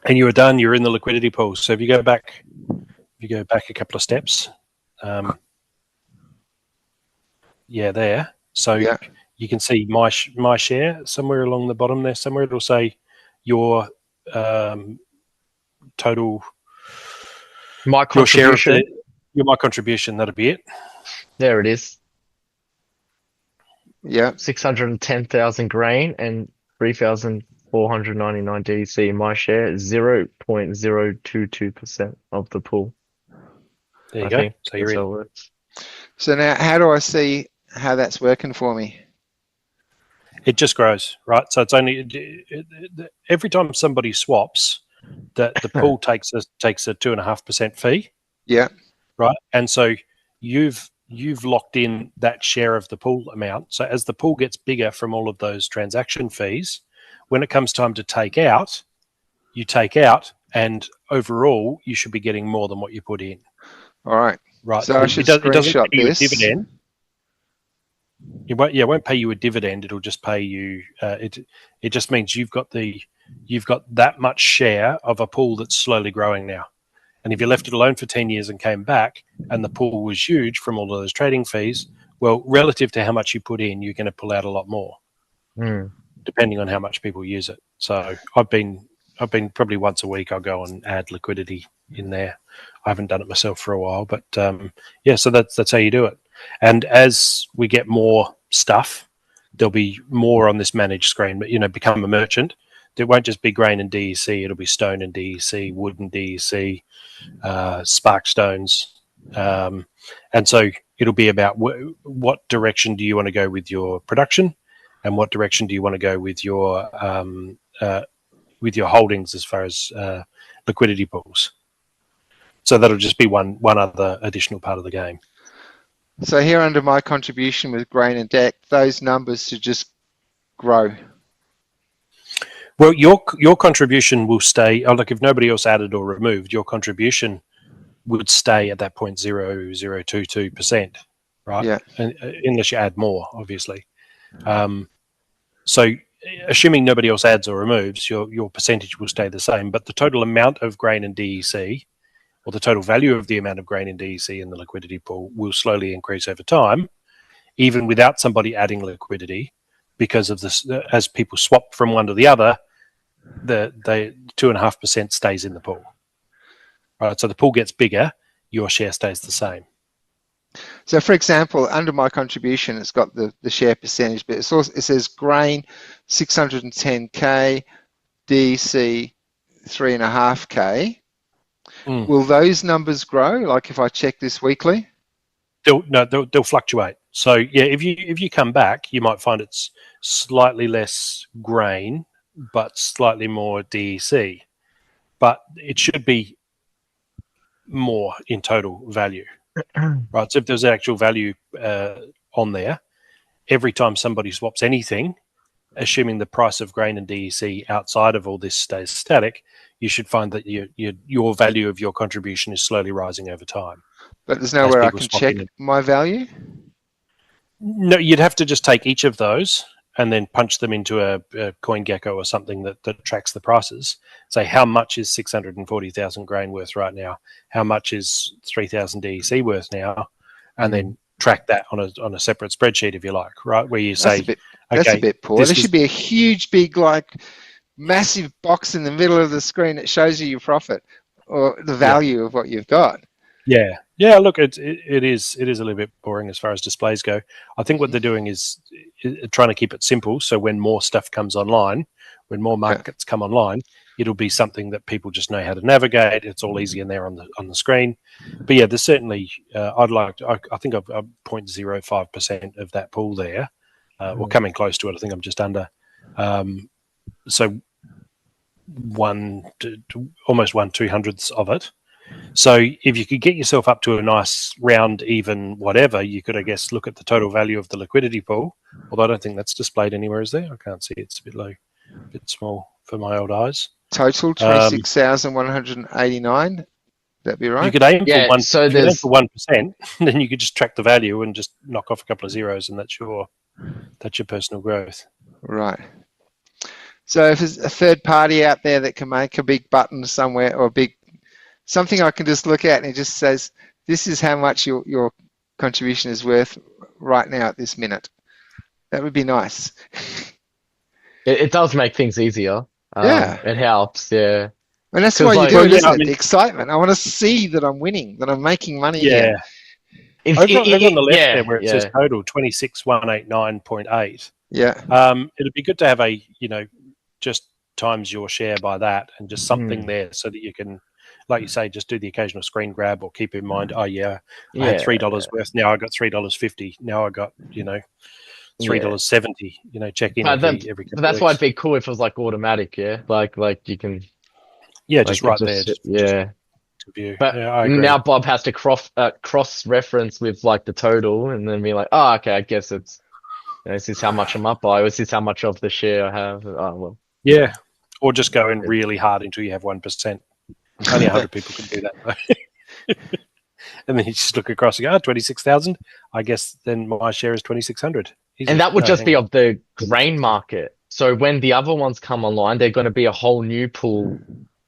And you were done. You're in the liquidity pool. So if you go back a couple of steps, there. So you can see my share somewhere along the bottom there. Somewhere it'll say your total. My contribution. My contribution. That'll be it. There it is. Yeah. 610,000 grain and 3,499 DEC. My share is 0.022% of the pool. There you go. So you're in. How it works. So now, how do I see how that's working for me? It just grows, right? So it's only every time somebody swaps, the pool takes a 2.5% fee. Yeah. Right, and so you've locked in that share of the pool amount. So as the pool gets bigger from all of those transaction fees, when it comes time to take out, you take out, and overall you should be getting more than what you put in. All right. Right. So I should screenshot this. Dividend. It won't pay you a dividend. It'll just pay you. It just means you've got that much share of a pool that's slowly growing now. And if you left it alone for 10 years and came back and the pool was huge from all of those trading fees, well, relative to how much you put in, you're going to pull out a lot more, depending on how much people use it. So I've been probably once a week I'll go and add liquidity in there. I haven't done it myself for a while, but so that's how you do it. And as we get more stuff, there'll be more on this managed screen, but become a merchant. It won't just be grain and DEC, it'll be stone and DEC, wood and DEC, spark stones. And so it'll be about what direction do you want to go with your production, and what direction do you want to go with your holdings as far as liquidity pools. So that'll just be one other additional part of the game. So here under my contribution with grain and DEC, those numbers should just grow. Well, your contribution will stay. Look, if nobody else added or removed, your contribution would stay at that 0.0022%, right? Yeah. And, unless you add more, obviously. So, assuming nobody else adds or removes, your percentage will stay the same. But the total amount of grain and DEC, or the total value of the amount of grain and DEC in the liquidity pool, will slowly increase over time, even without somebody adding liquidity, because of this. As people swap from one to the other, the 2.5% stays in the pool. Right, so the pool gets bigger, your share stays the same. So, for example, under my contribution, it's got the share percentage, but it says grain 610k, DEC 3.5k. Will those numbers grow? Like if I check this weekly? They'll fluctuate. So yeah, if you come back, you might find it's slightly less grain, but slightly more DEC. But it should be more in total value, right? So if there's actual value on there, every time somebody swaps anything, assuming the price of grain and DEC outside of all this stays static, you should find that your value of your contribution is slowly rising over time. But there's nowhere I can check my value? No, you'd have to just take each of those and then punch them into a CoinGecko or something that tracks the prices. Say, how much is 640,000 grain worth right now? How much is 3,000 DEC worth now? And then track that on a separate spreadsheet, if you like, right? Where you say, that's a bit poor. There should be a huge, big, like, massive box in the middle of the screen that shows you your profit or the value of what you've got. Yeah. Look, it is a little bit boring as far as displays go. I think what they're doing is trying to keep it simple. So when more stuff comes online, when more markets come online, it'll be something that people just know how to navigate. It's all easy in there on the screen. But yeah, there's certainly I think I've 0.05% of that pool there, or coming close to it. I think I'm just under. So almost 1/200th of it. So if you could get yourself up to a nice round, even whatever, you could, I guess, look at the total value of the liquidity pool. Although I don't think that's displayed anywhere, is there? I can't see. It's a bit low, a bit small for my old eyes. Total 26,189. That'd be right. You could aim for one. So if you aim for 1%, then you could just track the value and just knock off a couple of zeros, and that's your personal growth. Right. So if there's a third party out there that can make a big button somewhere or something I can just look at and it just says, this is how much your contribution is worth right now at this minute. That would be nice. It does make things easier. It helps, yeah. And that's why you do it, isn't it? The excitement. I want to see that I'm winning, that I'm making money. Yeah. Over on the left there where it says total 26,189.8. Yeah. It'd be good to have just times your share by that and just something there so that you can, like you say, just do the occasional screen grab or keep in mind, I had $3 worth. Now I got $3.50. Now I got, $3.70, check in every couple but that's weeks. why it'd be cool if it was like automatic, yeah? Like you can... Yeah, just right there. Just to view. But now Bob has to cross-reference with like the total and then be like, oh, okay, I guess it's, this is how much I'm up by, or this is how much of the share I have. Oh, well. Yeah, or just go in really hard until you have 1%. Only 100 people can do that, though. And then you just look across and go, 26,000. I guess then my share is 2,600. And that would just be of the grain market. So when the other ones come online, they're going to be a whole new pool.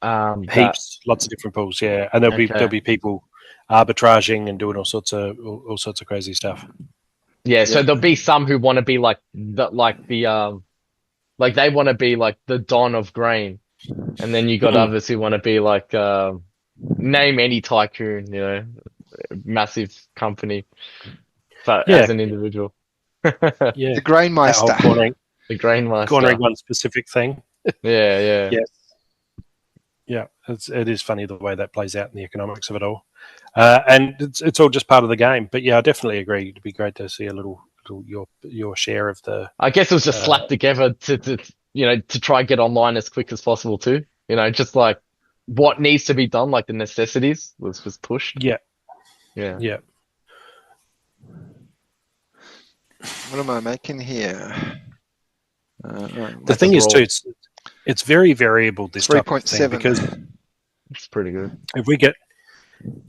Heaps, lots of different pools, yeah. And there'll be people arbitraging and doing all sorts of crazy stuff. Yeah, so there'll be some who want to be like they want to be like the Don of grain, and then you got others who want to be like name any tycoon, massive company, but as an individual. The Grainmeister. The Grainmeister. Cornering one specific thing. Yeah. Yeah, it is funny the way that plays out in the economics of it all, and it's all just part of the game. But yeah, I definitely agree. It'd be great to see a little your share of the. I guess it was just slapped together to try and get online as quick as possible too. Just like what needs to be done, like the necessities was just pushed. Yeah. What am I making here? The thing is too, it's very variable, this type of thing, because it's pretty good.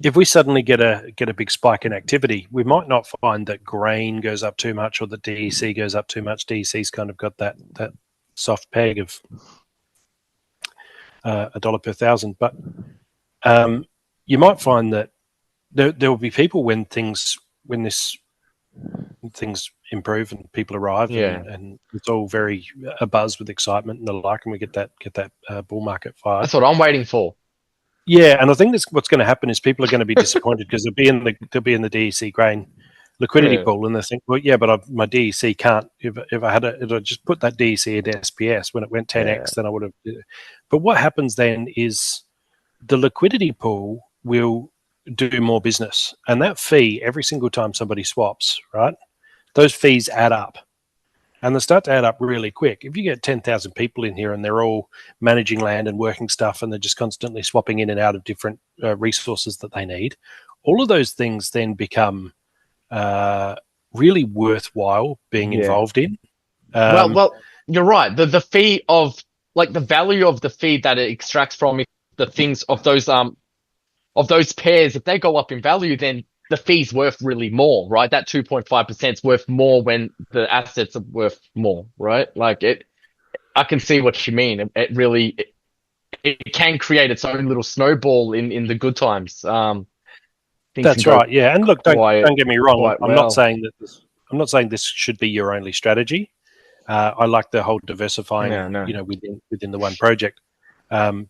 If we suddenly get a big spike in activity, we might not find that grain goes up too much or that DEC goes up too much. DEC's kind of got that soft peg of $1 per thousand, but you might find that there will be people when things improve and people arrive, and it's all very abuzz with excitement and the like, and we get that bull market fire. That's what I'm waiting for. Yeah, and I think what's going to happen is people are going to be disappointed because they'll be in the DEC grain liquidity pool, and they think, well, yeah, but my DEC can't. If I just put that DEC into SPS when it went 10x, then I would have. But what happens then is the liquidity pool will do more business, and that fee every single time somebody swaps, right? Those fees add up, and they start to add up really quick. If you get 10,000 people in here and they're all managing land and working stuff, and they're just constantly swapping in and out of different resources that they need, all of those things then become really worthwhile being involved in. Well, you're right. The fee of like the value of the fee that it extracts from the things of those pairs, if they go up in value, then the fee's worth really more, right? That 2.5% is worth more when the assets are worth more, right? Like I can see what you mean. It really it can create its own little snowball in the good times. Things That's can go right. Yeah, and look, don't get me wrong. quite I'm not well. saying that I'm not saying this should be your only strategy. I like the whole diversifying, No. within the one project,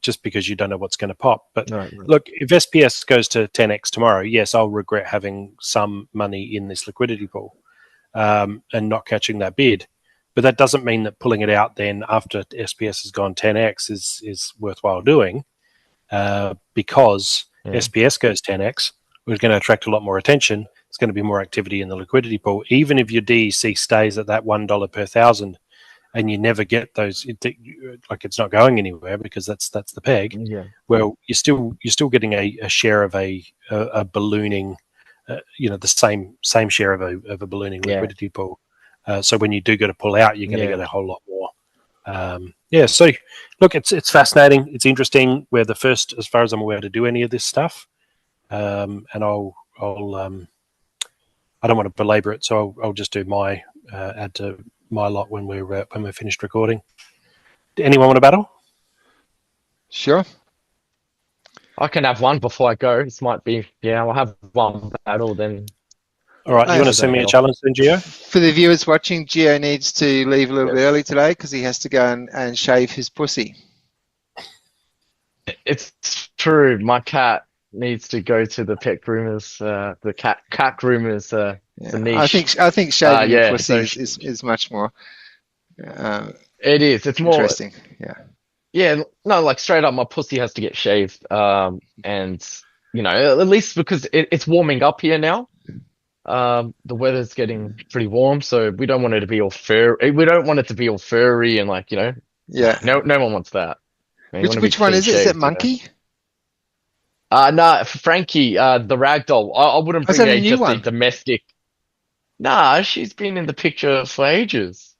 just because you don't know what's going to pop. But No. look, if SPS goes to 10x tomorrow, yes, I'll regret having some money in this liquidity pool and not catching that bid. But that doesn't mean that pulling it out then after SPS has gone 10x is worthwhile doing, because SPS goes 10x. We're going to attract a lot more attention. It's going to be more activity in the liquidity pool. Even if your DEC stays at that $1 per thousand, and you never get those, like it's not going anywhere because that's the peg. Yeah. Well, you're still getting a share of a ballooning, the same share of a ballooning liquidity pool. So when you do get to pull out, you're going to get a whole lot more. So look, it's fascinating. It's interesting. We're the first, as far as I'm aware, to do any of this stuff. And I'll I don't want to belabor it, so I'll just do my add to my lot when we're finished recording. Anyone want to battle? Sure. I can have one before I go. This might be, I'll have one battle then. All right, you want to send me a challenge then, Gio? For the viewers watching, Gio needs to leave a little bit early today because he has to go and shave his pussy. It's true. My cat needs to go to the pet groomers, the cat groomers. The niche. I think shaving your pussy is much more. It is. It's more interesting. Yeah. No, like straight up, my pussy has to get shaved. And at least because it's warming up here now. The weather's getting pretty warm, so we don't want it to be all furry. We don't want it to be all furry and No one wants that. Which one is it? Is it Monkey? No, Frankie, the ragdoll. I wouldn't bring her just a domestic. Nah, she's been in the picture for ages.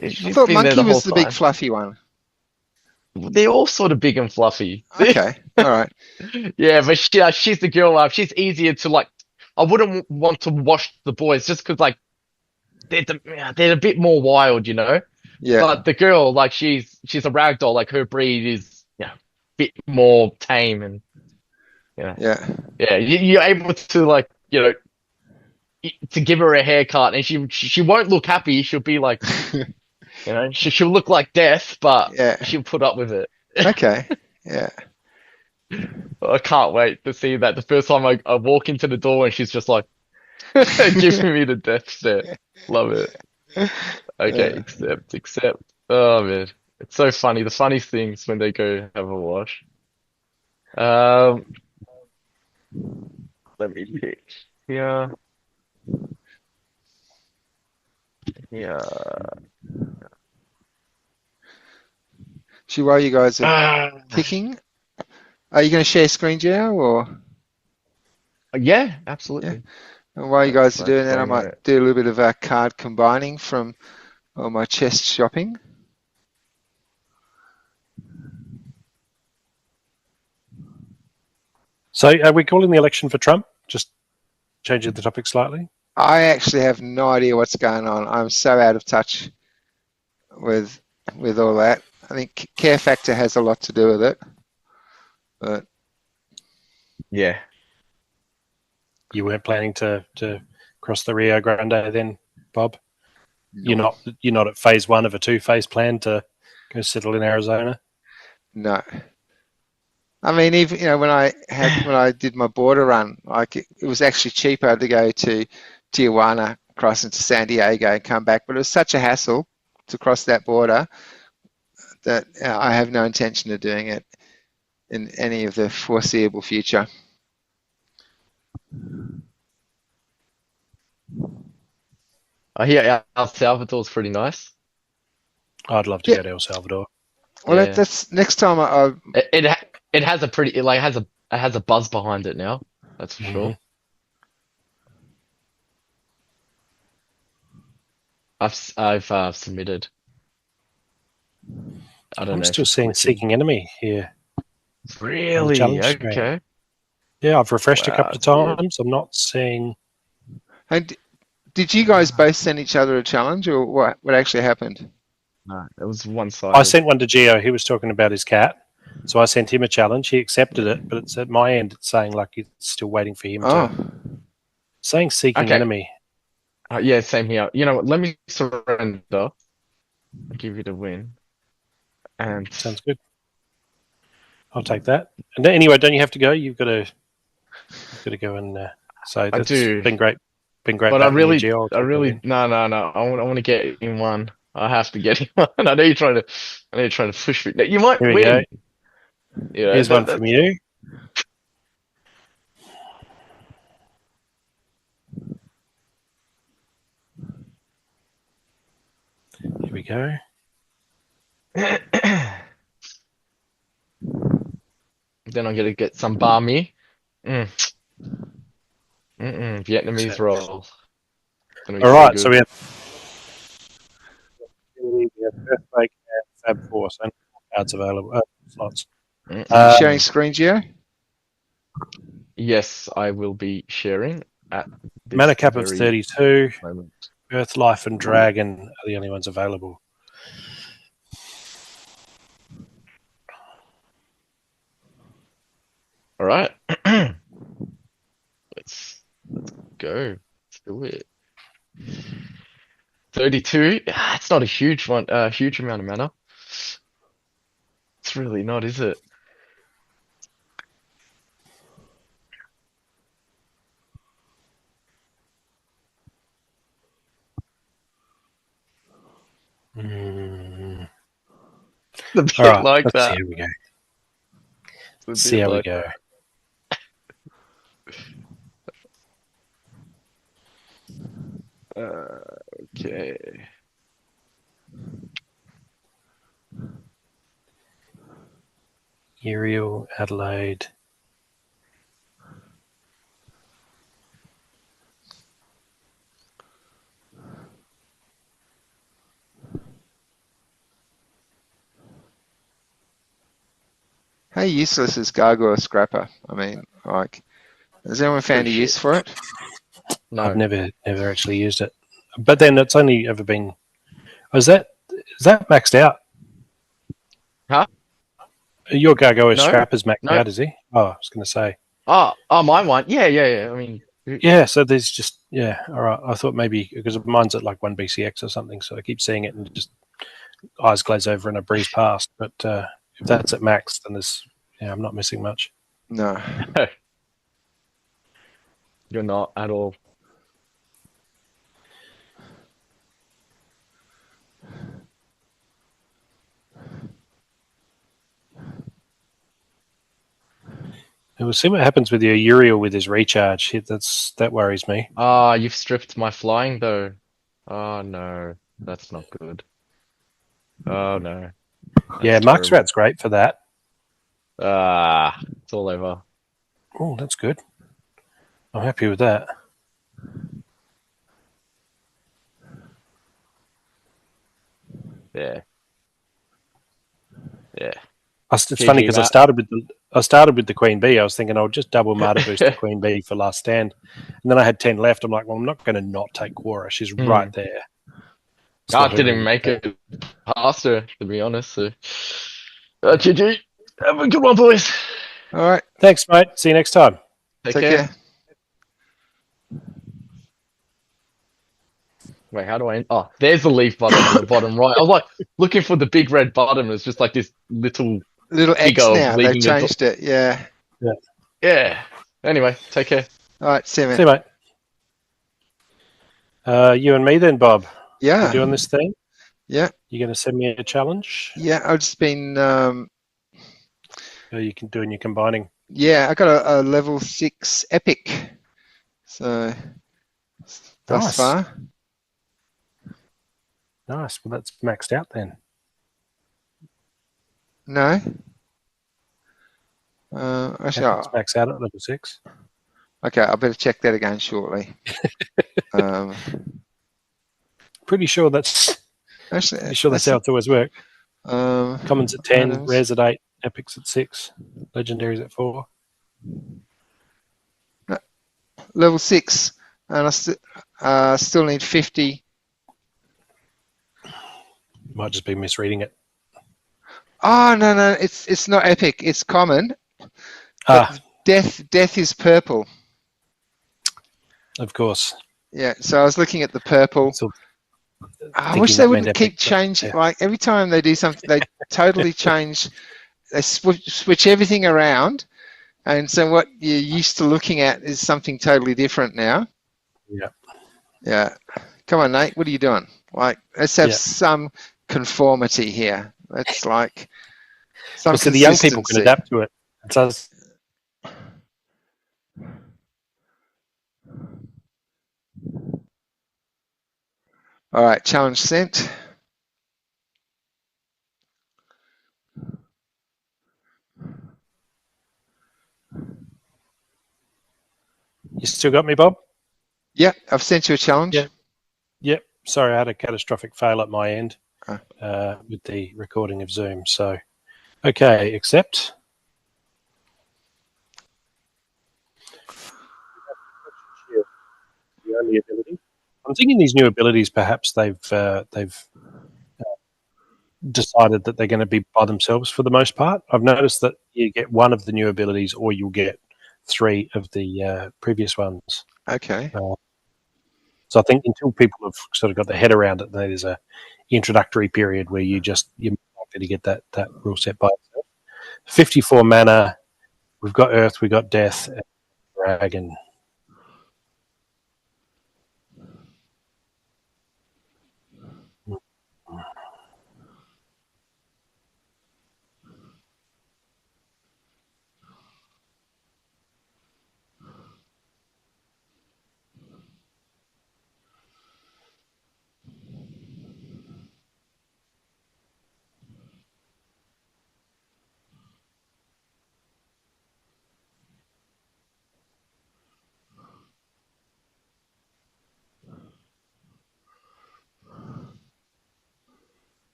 I thought Monkey was the big fluffy one. They're all sort of big and fluffy. Okay, all right. Yeah, but she's the girl. She's easier to I wouldn't want to wash the boys just because they're a bit more wild, Yeah. But the girl, she's a ragdoll. Like her breed is a bit more tame and Yeah. You're able to to give her a haircut and she won't look happy. She'll be like, she'll look like death, but she'll put up with it. Okay. Yeah. I can't wait to see that. The first time I walk into the door and she's just like giving me the death stare. Love it. Okay, accept. Oh man, it's so funny. The funniest things when they go have a wash. Let me pick. Yeah. So while you guys are picking, are you going to share screen, Gio, or? Yeah, absolutely. Yeah. And while you guys are doing that, I might do a little bit of card combining from all my chest shopping. So are we calling the election for Trump? Just changing the topic slightly. I actually have no idea what's going on. I'm so out of touch with all that. I think care factor has a lot to do with it. But yeah. You weren't planning to cross the Rio Grande then, Bob? No. You're not at phase 1 of a 2-phase plan to go settle in Arizona? No. I mean, even when I did my border run, it was actually cheaper to go to Tijuana, cross into San Diego, and come back. But it was such a hassle to cross that border that I have no intention of doing it in any of the foreseeable future. I hear El Salvador's pretty nice. I'd love to go to El Salvador. Well, that's next time. It has a pretty it has a buzz behind it now. That's for sure. I've submitted. I don't know. I'm still seeing Seeking Enemy here. Really? Okay. Yeah, I've refreshed a couple of times. I'm not seeing. And did you guys both send each other a challenge, or what actually happened? No, it was one-sided. I sent one to Geo. He was talking about his cat, so I sent him a challenge. He accepted it, but it's at my end. It's saying like it's still waiting for him to. Saying seeking enemy. Yeah, same here. You know what? Let me surrender. I'll give you the win. And sounds good. I'll take that. And anyway, don't you have to go? You've got to go and so that's been great. Been great. But I really, no. I want to get in one. I have to get in one. I know you're trying to push me. You might win. Go. Here's one from you. Here we go. Then I'm gonna get some bami. Vietnamese roll. All right, so we have Earthquake and Fab Force and cards available. Slots. Sharing screen, Gio? Yes, I will be sharing at this mana cap of 32. Moment. Earth, Life, and Dragon are the only ones available. All right, let's go. Let's do it. 32. It's not a huge one. Huge amount of mana. It's really not, is it? The bit right, like that. See how we go. See how we go. Okay. Uriel, Adelaide. How useless is Gargoyle Scrapper? I mean, like, has anyone found a use for it? No. I've never actually used it. But then it's only ever been. Is that maxed out? Huh? Your Gargoyle Scrapper's maxed out, is he? Oh, I was going to say. Oh, mine one. Yeah. I mean. Yeah, so there's just all right. I thought maybe because mine's at like 1 BCX or something, so I keep seeing it and just eyes glaze over and I breeze past. But if that's at max, then there's I'm not missing much. No, you're not at all. We'll see what happens with your Uriel with his recharge. That worries me. You've stripped my flying though. Oh no, that's not good. Oh no. That's Mark's Rat's great for that. It's all over. Oh, that's good. I'm happy with that. Yeah. It's funny because I started with the Queen Bee. I was thinking I'll just double Marta boost the Queen Bee for last stand, and then I had 10 left. I'm like, well, I'm not going to not take Quora. She's right there. I didn't make it past her, to be honest. So, GG. Have a good one, boys. All right. Thanks, mate. See you next time. Take care. Wait, how do I? Oh, there's the leave button on the bottom right. I was like looking for the big red button. It's just like this little X now. They've changed it. Yeah. Anyway, take care. All right. See you, mate. See you, mate. You and me then, Bob. Yeah. You doing this thing? Yeah. You going to send me a challenge? Yeah. I've just been. You can do in your combining. Yeah, I got a level 6 epic. So thus far. Nice. Well, that's maxed out then. No. Actually, it's maxed out at level 6. Okay, I better check that again shortly. Pretty sure that's. Actually, pretty sure that's how it's always worked. Commons at 10, rares at 8, epics at 6, legendaries at 4. level 6, and I still need 50. Might just be misreading it. Oh no, it's not epic. It's common. Ah, Death is purple. of course. Yeah, so I was looking at the purple. So I wish they wouldn't keep epic, changing. yeah. Like every time they do something, they totally change. They switch everything around, and so what you're used to looking at is something totally different now. Yeah. Yeah. Come on, Nate. What are you doing? Like, let's have some conformity here. Let's like some so the young people can consistency. adapt to it. It does. All right, challenge sent. You still got me, Bob? Yeah, I've sent you a challenge. Yeah. Yep. Sorry, I had a catastrophic fail at my end Oh. with the recording of Zoom. So, okay, accept. The only ability. I'm thinking these new abilities, perhaps they've decided that they're going to be by themselves for the most part. I've noticed that you get one of the new abilities, or you'll get 3 of the previous ones. Okay. So I think until people have sort of got their head around it, there's a introductory period where you're likely to get that rule set by itself. 54 mana. We've got Earth, we've got Death, and Dragon.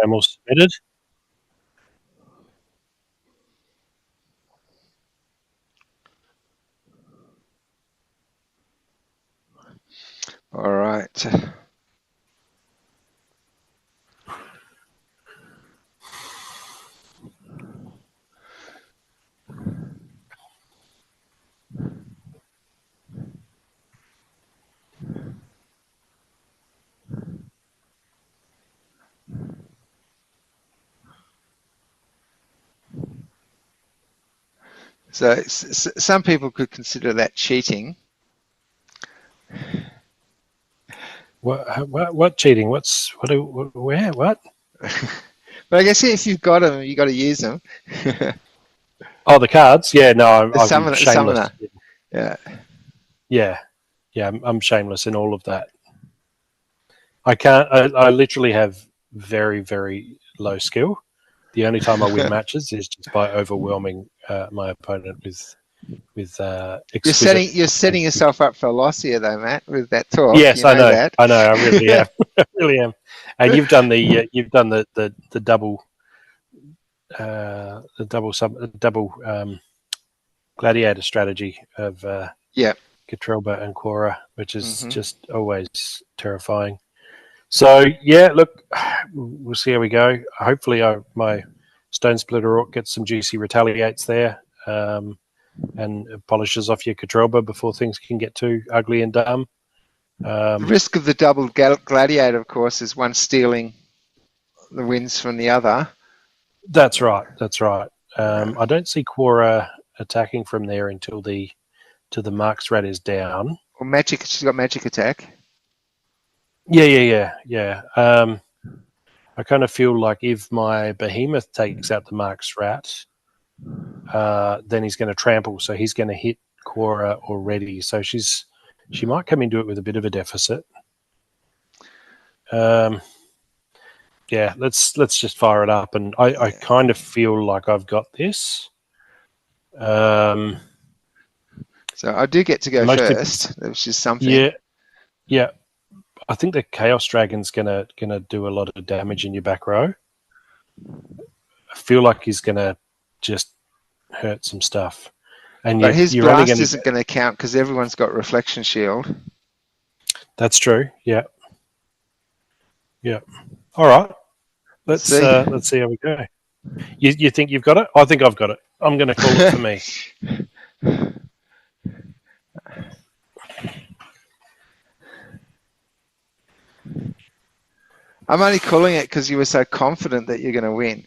I'm all submitted. All right. So some people could consider that cheating. What cheating? Where? What? But I guess if you've got them, you got to use them. Oh, the cards? Yeah, no, I'm shameless. Summoner. Yeah. I'm shameless in all of that. I can't. I literally have very, very low skill. The only time I win matches is just by overwhelming my opponent with exquisite. You're setting yourself up for a loss here, though, Matt, with that talk. Yes, I know. That. I know. I really am. I really am. And you've done the double gladiator strategy of Katrelba and Quora, which is just always terrifying. So yeah, look, we'll see how we go. Hopefully, my Stone Splitter Orc gets some juicy retaliates there, and polishes off your Katrelba before things can get too ugly and dumb. The risk of the double gladiator, of course, is one stealing the wins from the other. That's right. I don't see Quora attacking from there until the Mark's Rat is down. Or magic. She's got magic attack. Yeah. I kind of feel like if my Behemoth takes out the Mark's Rat, then he's going to trample, so he's going to hit Quora already. So she might come into it with a bit of a deficit. Yeah, let's just fire it up, and I kind of feel like I've got this. So I do get to go first, which is something. Yeah. I think the Chaos Dragon's gonna do a lot of damage in your back row. I feel like he's gonna just hurt some stuff. And But his you're only blast going isn't going to count because everyone's got reflection shield. That's true. Yeah. Yeah. All right. Let's see how we go. You think you've got it? I think I've got it. I'm going to call it for me. I'm only calling it because you were so confident that you're going to win.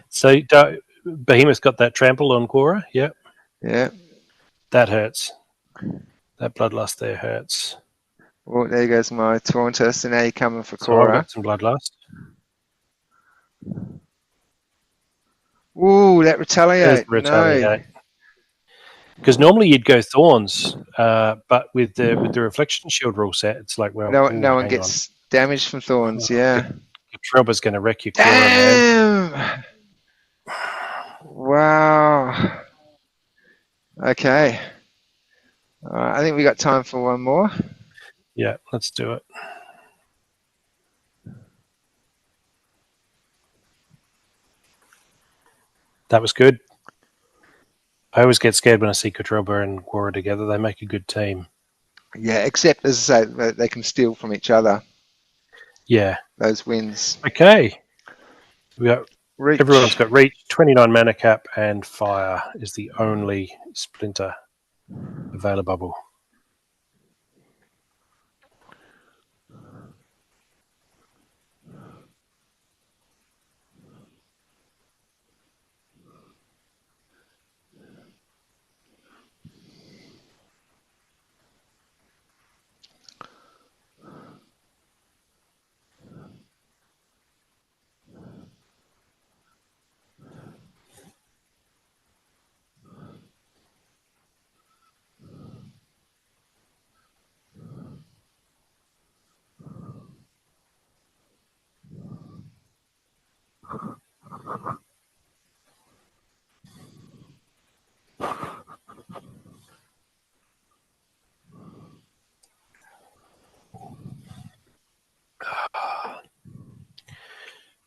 So Behemoth got that trample on Quora. Yep. Yeah. That hurts. That bloodlust there hurts. Well, there goes my Taunter. So now you're coming for So I've Quora. got some bloodlust. Ooh, that retaliate. Retaliate. Because normally you'd go Thorns, but with the reflection shield rule set, it's like, well, no one gets damaged from Thorns. Yeah. Trelba's going to wreck your Quora, Damn! man. Wow. Okay. All right, I think we got time for one more. Yeah, let's do it. That was good. I always get scared when I see Kotrelba and Quora together. They make a good team. Yeah, except, as I say, they can steal from each other. Yeah. Those wins. Okay. Reach. Everyone's got Reach, 29 mana cap, and Fire is the only Splinter available.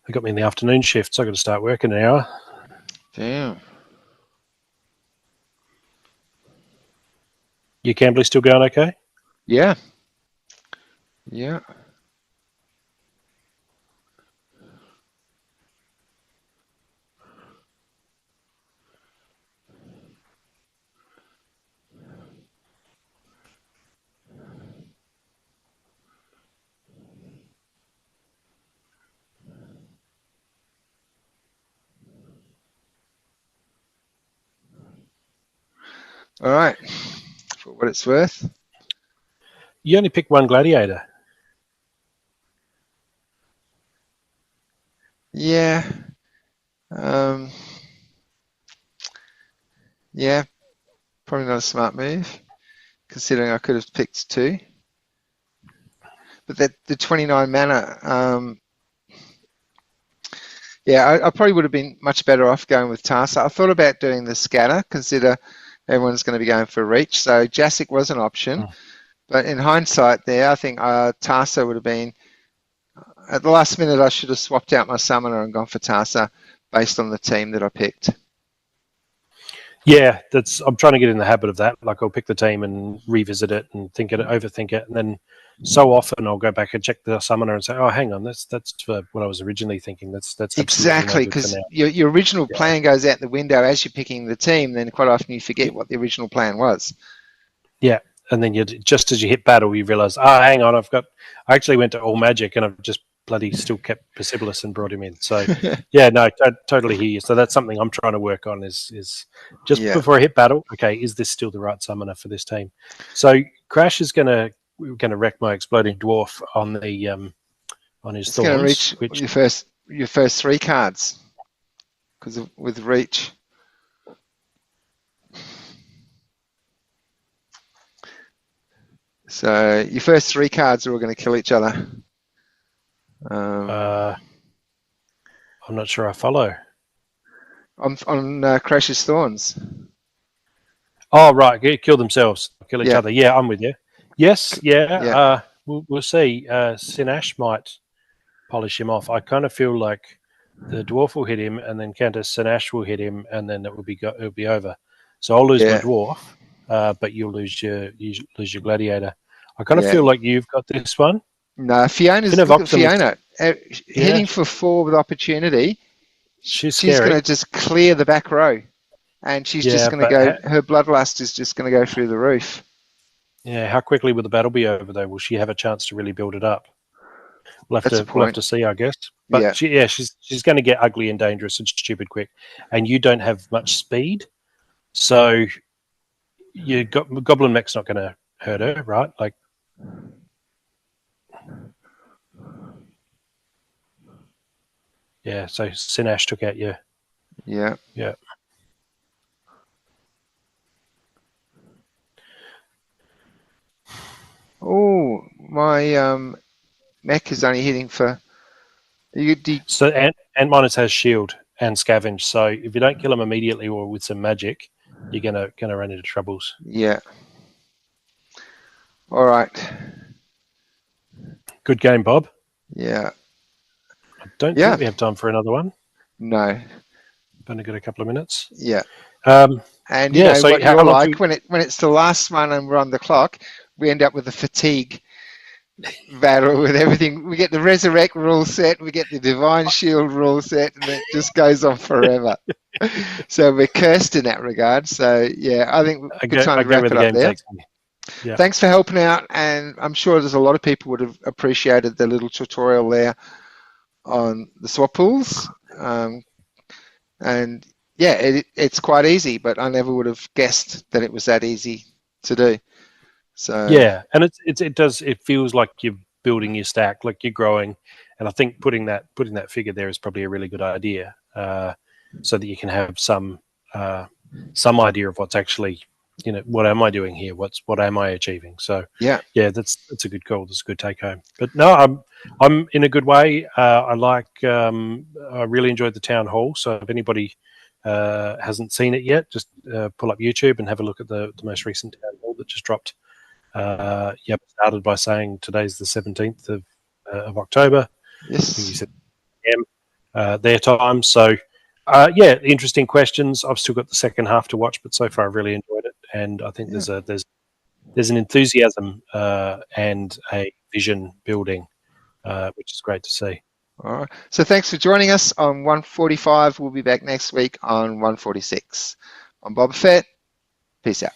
They got me in the afternoon shift, so I've got to start working an hour. Damn. Your Campbell's still going okay? Yeah. Yeah. All right. For what it's worth. You only pick one gladiator. Yeah. Yeah. Probably not a smart move, considering I could have picked two. But the 29 mana, yeah, I probably would have been much better off going with Tarsa. I thought about doing the scatter, consider everyone's going to be going for reach. So Jassic was an option. But in hindsight there, I think Tarsa would have been, at the last minute, I should have swapped out my summoner and gone for Tarsa based on the team that I picked. Yeah, I'm trying to get in the habit of that. Like I'll pick the team and revisit it and overthink it, and then so often I'll go back and check the summoner and say, "Oh, hang on, that's what I was originally thinking." That's exactly, because your original plan goes out the window as you're picking the team. Then quite often you forget what the original plan was. Yeah, and then just as you hit battle, you realise, hang on, I actually went to all magic and I've just bloody still kept Persepolis and brought him in. So yeah, no, totally hear you. So that's something I'm trying to work on is just before I hit battle. Okay, is this still the right summoner for this team? So Crash is gonna wreck my exploding dwarf on the on his thorns. It's going to reach your first three cards because with reach. So your first three cards are all going to kill each other. I'm not sure I follow. On Crash's Thorns. Oh, right. Kill themselves. Kill each other. Yeah, I'm with you. Yes, yeah. We'll see. Sinash might polish him off. I kind of feel like the dwarf will hit him, and then Counter Sinash will hit him, and then it'll be over. So I'll lose my dwarf, but you'll lose your gladiator. I kind of feel like you've got this one. No, Fiona's look at Fiona hitting for 4 with opportunity. She's going to just clear the back row, and she's just going to go. Her bloodlust is just going to go through the roof. Yeah, how quickly will the battle be over though? Will she have a chance to really build it up? We'll have to see, I guess. But she's going to get ugly and dangerous and stupid quick, and you don't have much speed, so Goblin Mech's not going to hurt her, right? Like, yeah. So Sinash took out you. Yeah. Oh, my mech is only hitting for. So Ant Miners has shield and scavenge. So if you don't kill them immediately or with some magic, you're gonna run into troubles. Yeah. All right. Good game, Bob. Yeah. I don't think we have time for another one. No. Only got a couple of minutes. Yeah. And you know so what you're like when it's the last one and we're on the clock, we end up with a fatigue battle with everything. We get the Resurrect rule set, we get the Divine Shield rule set, and it just goes on forever. So we're cursed in that regard. So yeah, I think good time to wrap it up there. Yeah. Thanks for helping out, and I'm sure there's a lot of people would have appreciated the little tutorial there on the swap pools. And yeah, it's quite easy, but I never would have guessed that it was that easy to do. So yeah, and it feels like you're building your stack, like you're growing, and I think putting that figure there is probably a really good idea, so that you can have some idea of what's actually, what am I doing here? What am I achieving? So yeah, that's a good call. That's a good take home. But no, I'm in a good way. I really enjoyed the town hall. So if anybody hasn't seen it yet, just pull up YouTube and have a look at the most recent town hall that just dropped. Started by saying today's the 17th of October. Yes. You said their time. So interesting questions. I've still got the second half to watch, but so far I've really enjoyed it, and I think there's an enthusiasm and a vision building, which is great to see. All right. So thanks for joining us on 145. We'll be back next week on 146. I'm Boba Fett. Peace out.